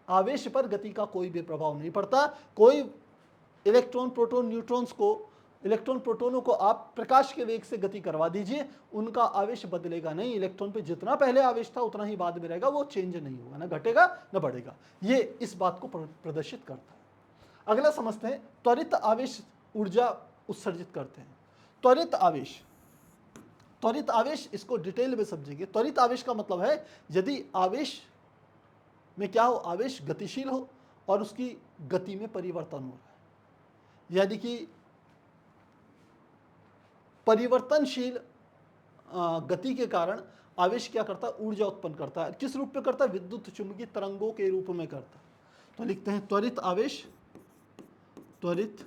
आवेश पर गति का कोई भी प्रभाव नहीं पड़ता। कोई इलेक्ट्रॉन, प्रोटॉन, न्यूट्रॉन्स को इलेक्ट्रॉन प्रोटॉनों को आप प्रकाश के वेग से गति करवा दीजिए, उनका आवेश बदलेगा नहीं। इलेक्ट्रॉन पे जितना पहले आवेश था उतना ही बाद में रहेगा, वो चेंज नहीं होगा, ना घटेगा ना बढ़ेगा। ये इस बात को प्रदर्शित करता है। अगला समझते हैं, त्वरित आवेश ऊर्जा उत्सर्जित करते हैं। त्वरित आवेश, त्वरित आवेश, इसको डिटेल में समझेंगे। त्वरित आवेश का मतलब है यदि आवेश में क्या हो, आवेश गतिशील हो और उसकी गति में परिवर्तन हो रहा है, यानी कि परिवर्तनशील गति के कारण आवेश क्या करता है, ऊर्जा उत्पन्न करता है। किस रूप में करता है, विद्युत चुंबकीय तरंगों के रूप में करता है। तो लिखते हैं त्वरित आवेश, त्वरित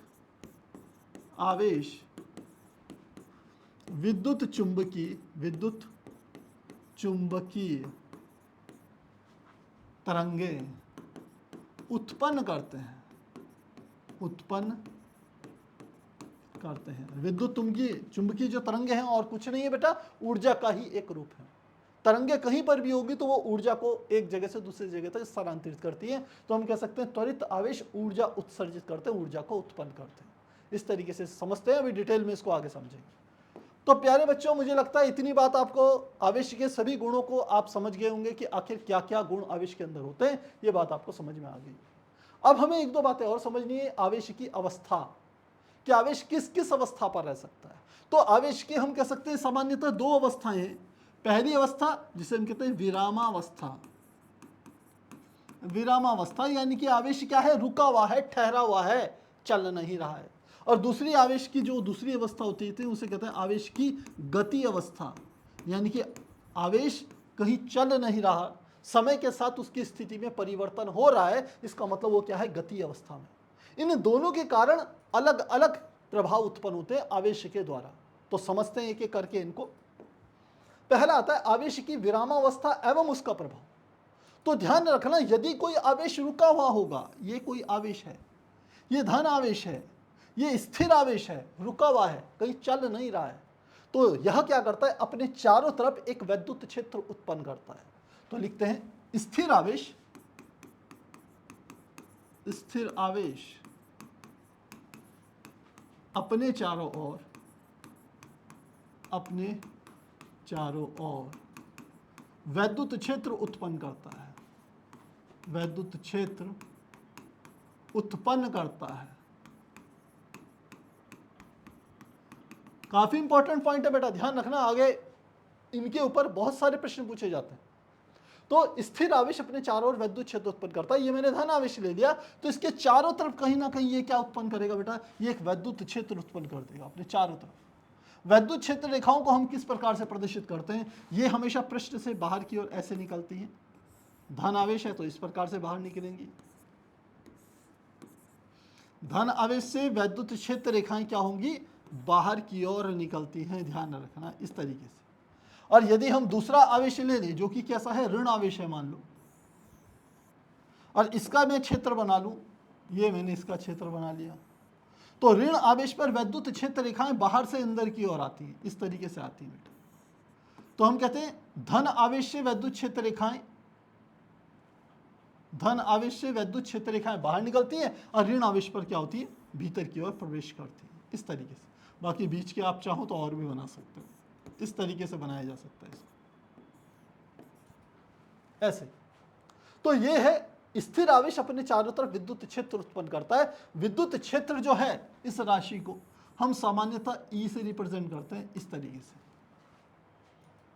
आवेश विद्युत चुंबकीय तरंगे उत्पन्न करते हैं, विद्युत चुंबकीय जो तरंगे हैं और कुछ नहीं है बेटा, ऊर्जा का ही एक रूप है। तरंगे कहीं पर भी होगी तो वो ऊर्जा को एक जगह से दूसरी जगह तक स्थानांतरित करती है। तो हम कह सकते हैं त्वरित आवेश ऊर्जा उत्सर्जित करते हैं, ऊर्जा को उत्पन्न करते हैं। इस तरीके से समझते हैं, अभी डिटेल में इसको आगे समझेंगे। तो प्यारे बच्चों, मुझे लगता है इतनी बात आपको, आवेश के सभी गुणों को आप समझ गए होंगे कि आखिर क्या क्या गुण आवेश के अंदर होते हैं, ये बात आपको समझ में आ गई। अब हमें एक दो बातें और समझनी है। आवेश की अवस्था, कि आवेश किस किस अवस्था पर रह सकता है। तो आवेश की हम कह सकते हैं सामान्यतः दो अवस्थाएं हैं। पहली अवस्था जिसे हम कहते हैं विरामावस्था। विरामावस्था यानी कि आवेश क्या है, रुका हुआ है, ठहरा हुआ है, चल नहीं रहा है। और दूसरी आवेश की जो दूसरी अवस्था होती है उसे कहते हैं आवेश की गति अवस्था, यानी कि आवेश कहीं चल नहीं रहा, समय के साथ उसकी स्थिति में परिवर्तन हो रहा है। इसका मतलब वो क्या है, गति अवस्था में। इन दोनों के कारण अलग अलग प्रभाव उत्पन्न होते हैं आवेश के द्वारा। तो समझते हैं एक एक करके इनको। पहला आता है आवेश की विरामावस्था एवं उसका प्रभाव। तो ध्यान रखना, यदि कोई आवेश रुका हुआ होगा, ये कोई आवेश है, ये धन आवेश है, ये स्थिर आवेश है, रुका हुआ है, कहीं चल नहीं रहा है, तो यह क्या करता है, अपने चारों तरफ एक वैद्युत क्षेत्र उत्पन्न करता है। तो लिखते हैं स्थिर आवेश, स्थिर आवेश अपने चारों ओर वैद्युत क्षेत्र उत्पन्न करता है, वैद्युत क्षेत्र उत्पन्न करता है। काफी इंपॉर्टेंट पॉइंट है बेटा, ध्यान रखना, आगे इनके ऊपर बहुत सारे प्रश्न पूछे जाते हैं। तो स्थिर आवेश अपने चारों ओर वैद्युत क्षेत्र उत्पन्न करता है। ये मैंने धन आवेश ले लिया, तो इसके चारों तरफ कहीं ना कहीं ये क्या उत्पन्न करेगा बेटा, ये एक वैद्युत क्षेत्र उत्पन्न कर देगा अपने चारों तरफ। वैद्युत क्षेत्र रेखाओं को हम किस प्रकार से प्रदर्शित करते हैं, ये हमेशा पृष्ठ से बाहर की ओर ऐसे निकलती हैं। धन आवेश है तो इस प्रकार से बाहर निकलेंगी। धन आवेश से वैद्युत क्षेत्र रेखाएं क्या होंगी, बाहर की ओर निकलती हैं, ध्यान रखना इस तरीके से। और यदि हम दूसरा आवेश ले लें जो कि कैसा है, ऋण आवेश है मान लो, और इसका मैं क्षेत्र बना लूं, ये मैंने इसका क्षेत्र बना लिया, तो ऋण आवेश पर वैद्युत क्षेत्र रेखाएं बाहर से अंदर की ओर आती हैं, इस तरीके से आती हैं बेटा। तो हम कहते हैं धन आवेश से वैद्युत क्षेत्र रेखाएं, धन आवेश से वैद्युत क्षेत्र रेखाएं बाहर निकलती हैं, और ऋण आवेश पर क्या होती है, भीतर की ओर प्रवेश करती है, इस तरीके से। बाकी बीच के आप चाहो तो और भी बना सकते हो, इस तरीके से बनाया जा सकता है इसको, ऐसे। तो ये है स्थिर आवेश अपने चारों तरफ विद्युत क्षेत्र उत्पन्न करता है। विद्युत क्षेत्र जो है, इस राशि को हम सामान्यतः ई से रिप्रेजेंट करते हैं, इस तरीके से।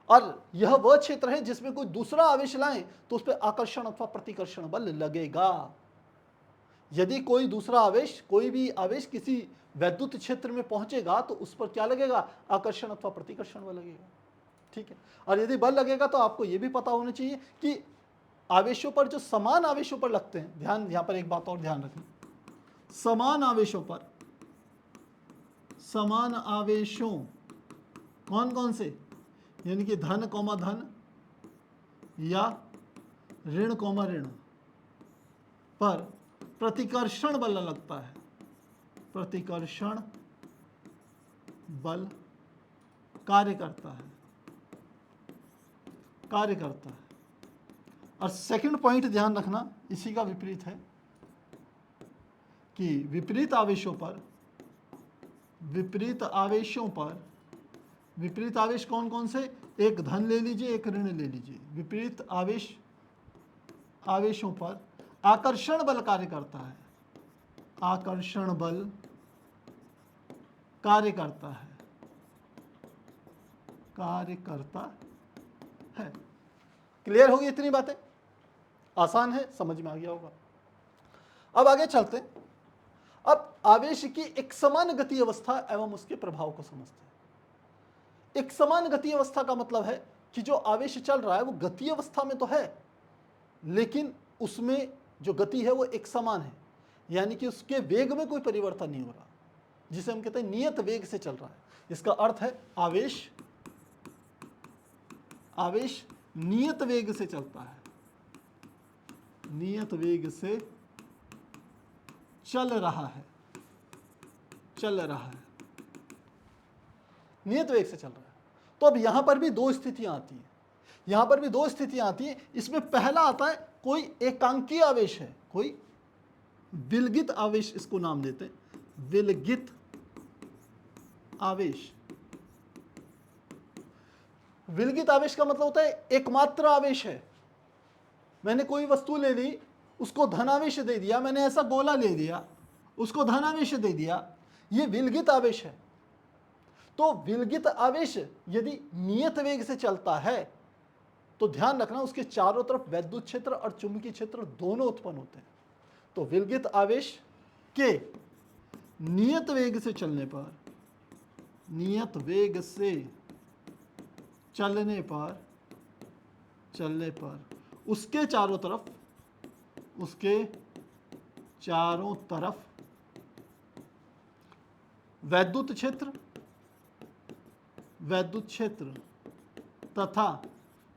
और यह वह क्षेत्र है जिसमें कोई दूसरा आवेश लाएं तो उस पर आकर्षण अथवा प्रतिकर्षण बल लगेगा। यदि कोई दूसरा आवेश, कोई भी आवेश किसी वैद्युत क्षेत्र में पहुंचेगा तो उस पर क्या लगेगा, आकर्षण अथवा प्रतिकर्षण बल लगेगा, ठीक है। और यदि बल लगेगा तो आपको यह भी पता होना चाहिए कि आवेशों पर जो समान आवेशों पर लगते हैं, ध्यान, यहां पर एक बात और ध्यान रखें, समान आवेशों पर, समान आवेशों कौन कौन से, यानी कि धन कौमा धन या ऋण कौमा ऋण पर प्रतिकर्षण बल लगता है, प्रतिकर्षण बल कार्य करता है, कार्य करता है। और सेकंड पॉइंट ध्यान रखना, इसी का विपरीत है कि विपरीत आवेशों पर विपरीत आवेशों पर, विपरीत आवेश कौन कौन से, एक धन ले लीजिए, एक ऋण ले लीजिए, विपरीत आवेशों पर आकर्षण बल कार्य करता है, आकर्षण बल कार्य करता है। क्लियर होगी इतनी बातें? आसान है, समझ में आ गया होगा। अब आगे चलते हैं। अब आवेश की एक समान गति अवस्था एवं उसके प्रभाव को समझते हैं। एक समान गति अवस्था का मतलब है कि जो आवेश चल रहा है वो गति अवस्था में तो है, लेकिन उसमें जो गति है वो एक समान है, यानी कि उसके वेग में कोई परिवर्तन नहीं हो रहा, जिसे हम कहते हैं नियत वेग से चल रहा है। इसका अर्थ है आवेश नियत वेग से चलता है, नियत वेग से चल रहा है, नियत वेग से चल रहा है। तो अब यहां पर भी दो स्थितियां आती हैं, इसमें पहला आता है कोई एकांकीय आवेश है, कोई विलगित आवेश, इसको नाम देते हैं विलगित आवेश। विलगित आवेश का मतलब होता है एकमात्र आवेश है। मैंने कोई वस्तु ले ली, उसको धनावेश दे दिया, मैंने ऐसा गोला ले लिया, उसको धनावेश दे दिया, ये विलगित आवेश है। तो विलगित आवेश यदि नियत वेग से चलता है तो ध्यान रखना उसके चारों तरफ वैद्युत क्षेत्र और चुंबकीय क्षेत्र दोनों उत्पन्न होते हैं। तो विलगित आवेश के नियत वेग से चलने पर, नियत वेग से चलने पर उसके चारों तरफ वैद्युत क्षेत्र तथा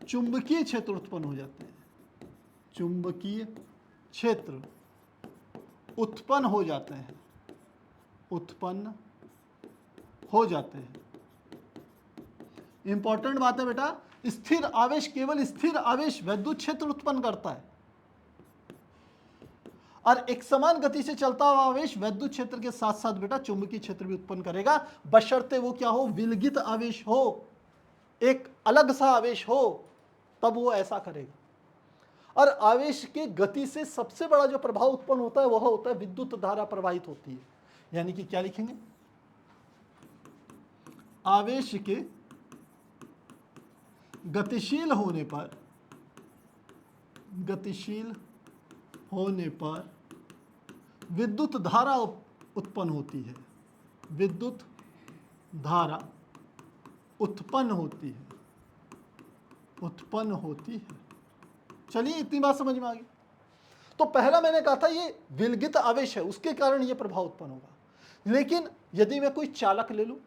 चुंबकीय क्षेत्र उत्पन्न हो जाते हैं, चुंबकीय क्षेत्र उत्पन्न हो जाते हैं। इंपॉर्टेंट बात है बेटा, स्थिर आवेश, केवल स्थिर आवेश वैद्युत क्षेत्र उत्पन्न करता है, और एक समान गति से चलता हुआ आवेश वैद्युत क्षेत्र के साथ साथ बेटा चुंबकीय क्षेत्र भी उत्पन्न करेगा, बशर्ते वो क्या हो, विलगित आवेश हो, एक अलग सा आवेश हो, तब वो ऐसा करेगा। और आवेश के गति से सबसे बड़ा जो प्रभाव उत्पन्न होता है वह होता है विद्युत धारा प्रवाहित होती है। यानी कि क्या लिखेंगे, आवेश के गतिशील होने पर विद्युत धारा उत्पन्न होती है, विद्युत धारा उत्पन्न होती है। चलिए इतनी बात समझ में आ गई। तो पहला मैंने कहा था ये विलगित आवेश है, उसके कारण ये प्रभाव उत्पन्न होगा। लेकिन यदि मैं कोई चालक ले लूं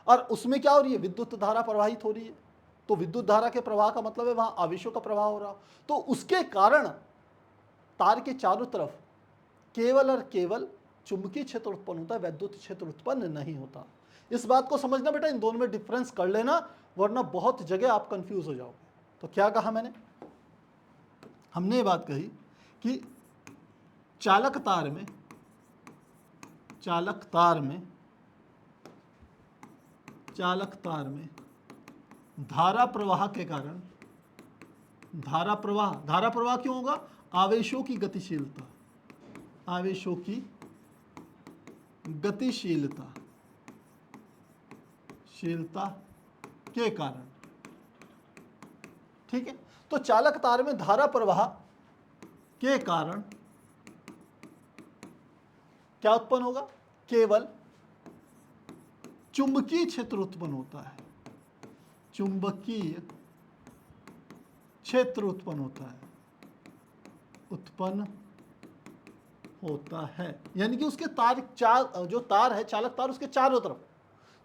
और उसमें क्या हो रही है, विद्युत धारा प्रवाहित हो रही है, तो विद्युत धारा के प्रवाह का मतलब है वहां आवेशों का प्रवाह हो रहा, तो उसके कारण तार के चारों तरफ केवल और केवल चुंबकीय क्षेत्र उत्पन्न होता है, वैद्युत क्षेत्र उत्पन्न नहीं होता। इस बात को समझना बेटा, इन दोनों में डिफरेंस कर लेना, वरना बहुत जगह आप कंफ्यूज हो जाओगे। तो क्या कहा मैंने, हमने ये बात कही कि चालक तार में धारा प्रवाह के कारण, धारा प्रवाह क्यों होगा, आवेशों की गतिशीलता के कारण, ठीक है। तो चालक तार में धारा प्रवाह के कारण क्या उत्पन्न होगा, केवल चुंबकीय क्षेत्र उत्पन्न होता है, चुंबकीय क्षेत्र उत्पन्न होता है। यानी कि उसके जो तार है, चालक तार, उसके चारों तरफ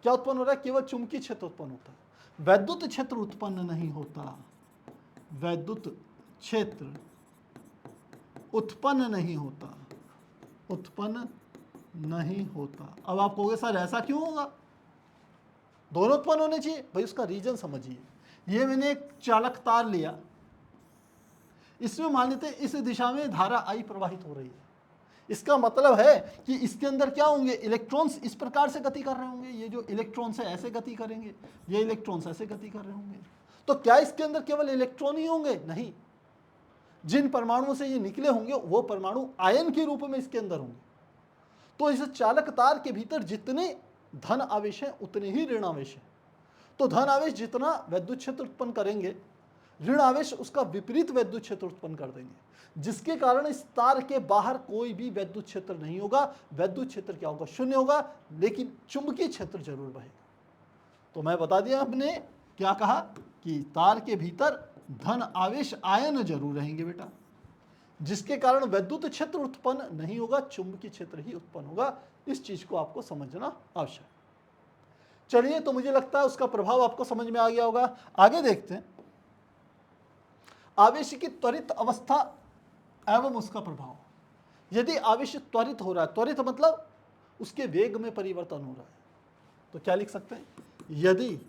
क्या उत्पन्न हो रहा है, केवल चुंबकीय क्षेत्र उत्पन्न होता है, वैद्युत क्षेत्र उत्पन्न नहीं होता, वैद्युत क्षेत्र उत्पन्न नहीं होता। अब आप कहोगे सर ऐसा क्यों होगा, दोनों उत्पन्न होने चाहिए। भाई उसका रीजन समझिए। ये मैंने एक चालक तार लिया, इसमें मान लेते हैं इस दिशा में धारा आई प्रवाहित हो रही है, इसका मतलब है कि इसके अंदर क्या होंगे, इलेक्ट्रॉन्स इस प्रकार से गति कर रहे होंगे, ये जो इलेक्ट्रॉन्स है ऐसे गति करेंगे, ये इलेक्ट्रॉन्स ऐसे गति कर रहे होंगे। तो क्या इसके अंदर केवल इलेक्ट्रॉन ही होंगे? नहीं, जिन परमाणुओं से ये निकले होंगे वो परमाणु आयन के रूप में इसके अंदर होंगे। तो इस चालक तार के भीतर जितने धन आवेश हैं उतने ही ऋण आवेश हैं। तो धन आवेश जितना वैद्युत क्षेत्र उत्पन्न करेंगे, ऋण आवेश उसका विपरीत वैद्युत क्षेत्र उत्पन्न कर देंगे, जिसके कारण इस तार के बाहर कोई भी वैद्युत क्षेत्र नहीं होगा। वैद्युत क्षेत्र क्या होगा? शून्य होगा, लेकिन चुंबकीय क्षेत्र जरूर रहेगा। तो मैं बता दिया, हमने क्या कहा कि तार के भीतर धन आवेश आयन जरूर रहेंगे बेटा, जिसके कारण वैद्युत क्षेत्र उत्पन्न नहीं होगा, चुंबकीय क्षेत्र ही उत्पन्न होगा। इस चीज को आपको समझना आवश्यक है। चलिए, तो मुझे लगता है उसका प्रभाव आपको समझ में आ गया होगा। आगे देखते हैं आवेश की त्वरित अवस्था एवं उसका प्रभाव। यदि आवेश त्वरित हो रहा है, त्वरित मतलब उसके वेग में परिवर्तन हो रहा है, तो क्या लिख सकते हैं? यदि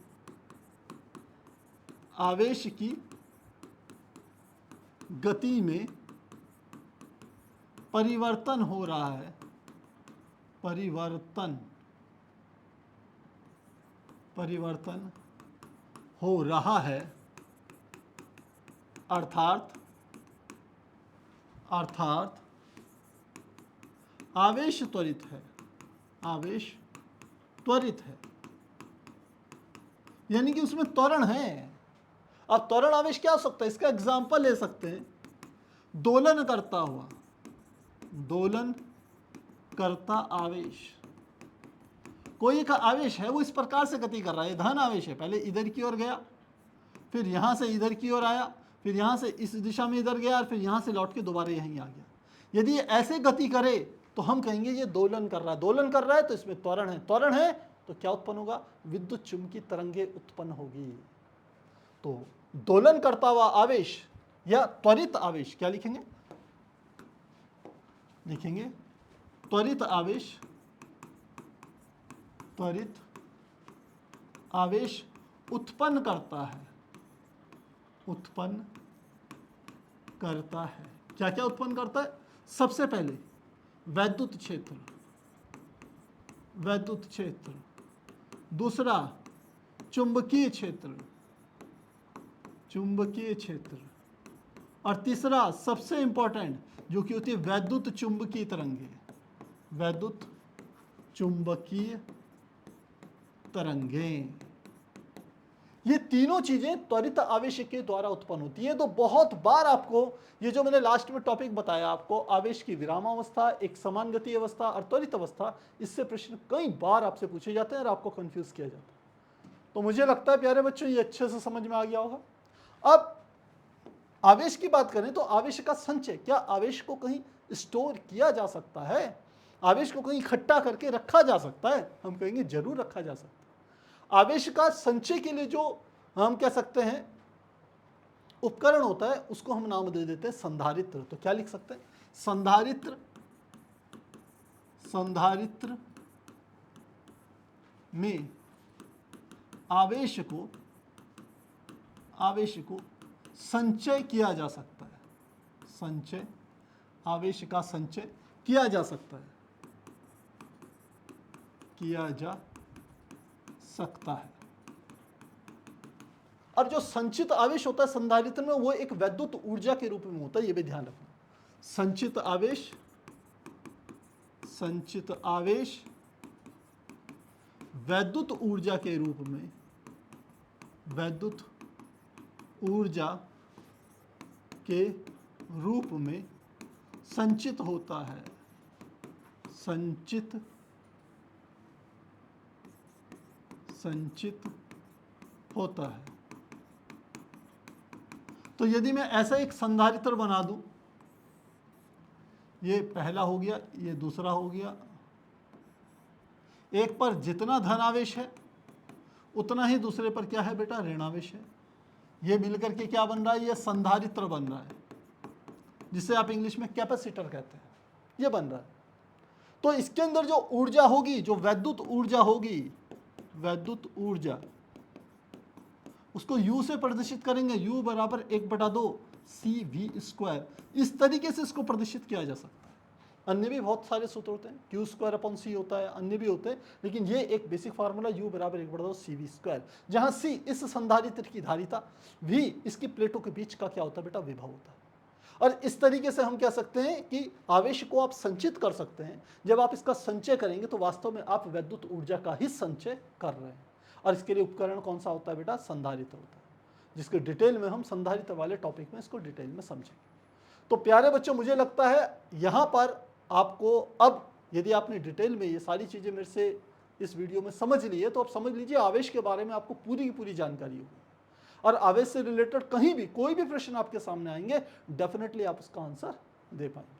आवेश की गति में परिवर्तन हो रहा है, परिवर्तन हो रहा है, अर्थात आवेश त्वरित है, आवेश त्वरित है, यानी कि उसमें त्वरण है। अब त्वरण आवेश क्या हो सकता है? इसका एग्जाम्पल ले सकते हैं, दोलन करता हुआ, दोलन करता आवेश। कोई एक आवेश है, वो इस प्रकार से गति कर रहा है, धन आवेश है, पहले इधर की ओर गया, फिर यहां से इधर की ओर आया, फिर यहां से इस दिशा में इधर गया, और फिर यहां से लौट के दोबारा यहीं आ गया। यदि ये ऐसे गति करे तो हम कहेंगे ये दोलन कर रहा है। दोलन कर रहा है तो इसमें त्वरण है, त्वरण है तो क्या उत्पन्न होगा? विद्युत चुंबकीय तरंगे उत्पन्न होगी। तो दोलन करता हुआ आवेश या त्वरित आवेश, क्या लिखेंगे? लिखेंगे त्वरित आवेश, त्वरित आवेश उत्पन्न करता है, उत्पन्न करता है। क्या क्या उत्पन्न करता है? सबसे पहले वैद्युत क्षेत्र, वैद्युत क्षेत्र, दूसरा चुंबकीय क्षेत्र, चुंबकीय क्षेत्र, और तीसरा सबसे इंपॉर्टेंट जो कि होती है वैद्युत चुंबकीय तरंगे, वैद्युत चुंबकीय तरंगें। ये तीनों चीजें त्वरित आवेश के द्वारा उत्पन्न होती है। तो बहुत बार आपको ये जो मैंने लास्ट में टॉपिक बताया आपको, आवेश की विरामावस्था, एक समान गति अवस्था और त्वरित अवस्था, इससे प्रश्न कई बार आपसे पूछे जाते हैं और आपको कंफ्यूज किया जाता है। तो मुझे लगता है प्यारे बच्चों ये अच्छे से समझ में आ गया होगा। अब आवेश की बात करें तो आवेश का संचय, क्या आवेश को कहीं स्टोर किया जा सकता है? आवेश को कहीं इकट्ठा करके रखा जा सकता है? हम कहेंगे जरूर रखा जा सकता है। आवेश का संचय के लिए जो हम कह सकते हैं उपकरण होता है, उसको हम नाम दे देते हैं संधारित्र। तो क्या लिख सकते हैं? संधारित्र, संधारित्र में आवेश को संचय किया जा सकता है, संचय, आवेश का संचय किया जा सकता है, किया जा सकता है। और जो संचित आवेश होता है संधारित्र में, वो एक वैद्युत ऊर्जा के रूप में होता है, ये भी ध्यान रखना। संचित आवेश, संचित आवेश वैद्युत ऊर्जा के रूप में, वैद्युत ऊर्जा के रूप में संचित होता है, संचित होता है। तो यदि मैं ऐसा एक संधारित्र बना दूं, ये पहला हो गया, ये दूसरा हो गया, एक पर जितना धन आवेश है उतना ही दूसरे पर क्या है बेटा? ऋण आवेश है। ये मिलकर के क्या बन रहा है? ये संधारित्र बन रहा है, जिसे आप इंग्लिश में कैपेसिटर कहते हैं, ये बन रहा है। तो इसके अंदर जो ऊर्जा होगी, जो वैद्युत ऊर्जा होगी, वैद्युत ऊर्जा, उसको U से प्रदर्शित करेंगे, U बराबर 1/2 CV²। इस तरीके से इसको प्रदर्शित किया जा सकता है। अन्य भी बहुत सारे सूत्र होते हैं, क्यू स्क्वायर अपॉन सी होता है, अन्य भी होते हैं, लेकिन ये एक बेसिक फार्मूला यू बराबर 1/2 CV², जहां सी इस संधारित्र की धारिता, वी इसकी प्लेटों के बीच का क्या होता है बेटा, विभव होता है। और इस तरीके से हम कह सकते हैं कि आवेश को आप संचित कर सकते हैं। जब आप इसका संचय करेंगे तो वास्तव में आप विद्युत ऊर्जा का ही संचय कर रहे हैं। और इसके लिए उपकरण कौन सा होता है बेटा, संधारित्र होता है, जिसके डिटेल में हम संधारित्र वाले टॉपिक में इसको डिटेल में समझेंगे। तो प्यारे बच्चों, मुझे लगता है यहाँ पर आपको अब, यदि आपने डिटेल में ये सारी चीज़ें मेरे से इस वीडियो में समझ ली है, तो आप समझ लीजिए आवेश के बारे में आपको पूरी की पूरी जानकारी होगी। और आवेश से रिलेटेड कहीं भी कोई भी प्रश्न आपके सामने आएंगे, डेफिनेटली आप उसका आंसर दे पाएंगे।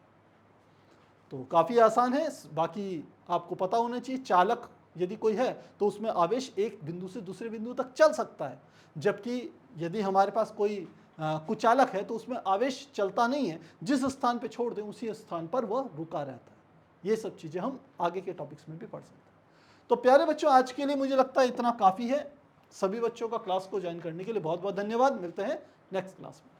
तो काफ़ी आसान है। बाकी आपको पता होना चाहिए, चालक यदि कोई है तो उसमें आवेश एक बिंदु से दूसरे बिंदु तक चल सकता है, जबकि यदि हमारे पास कोई कुचालक है तो उसमें आवेश चलता नहीं है, जिस स्थान पे छोड़ दें उसी स्थान पर वह रुका रहता है। ये सब चीज़ें हम आगे के टॉपिक्स में भी पढ़ सकते हैं। तो प्यारे बच्चों, आज के लिए मुझे लगता है इतना काफ़ी है। सभी बच्चों का क्लास को ज्वाइन करने के लिए बहुत बहुत धन्यवाद। मिलते हैं नेक्स्ट क्लास में।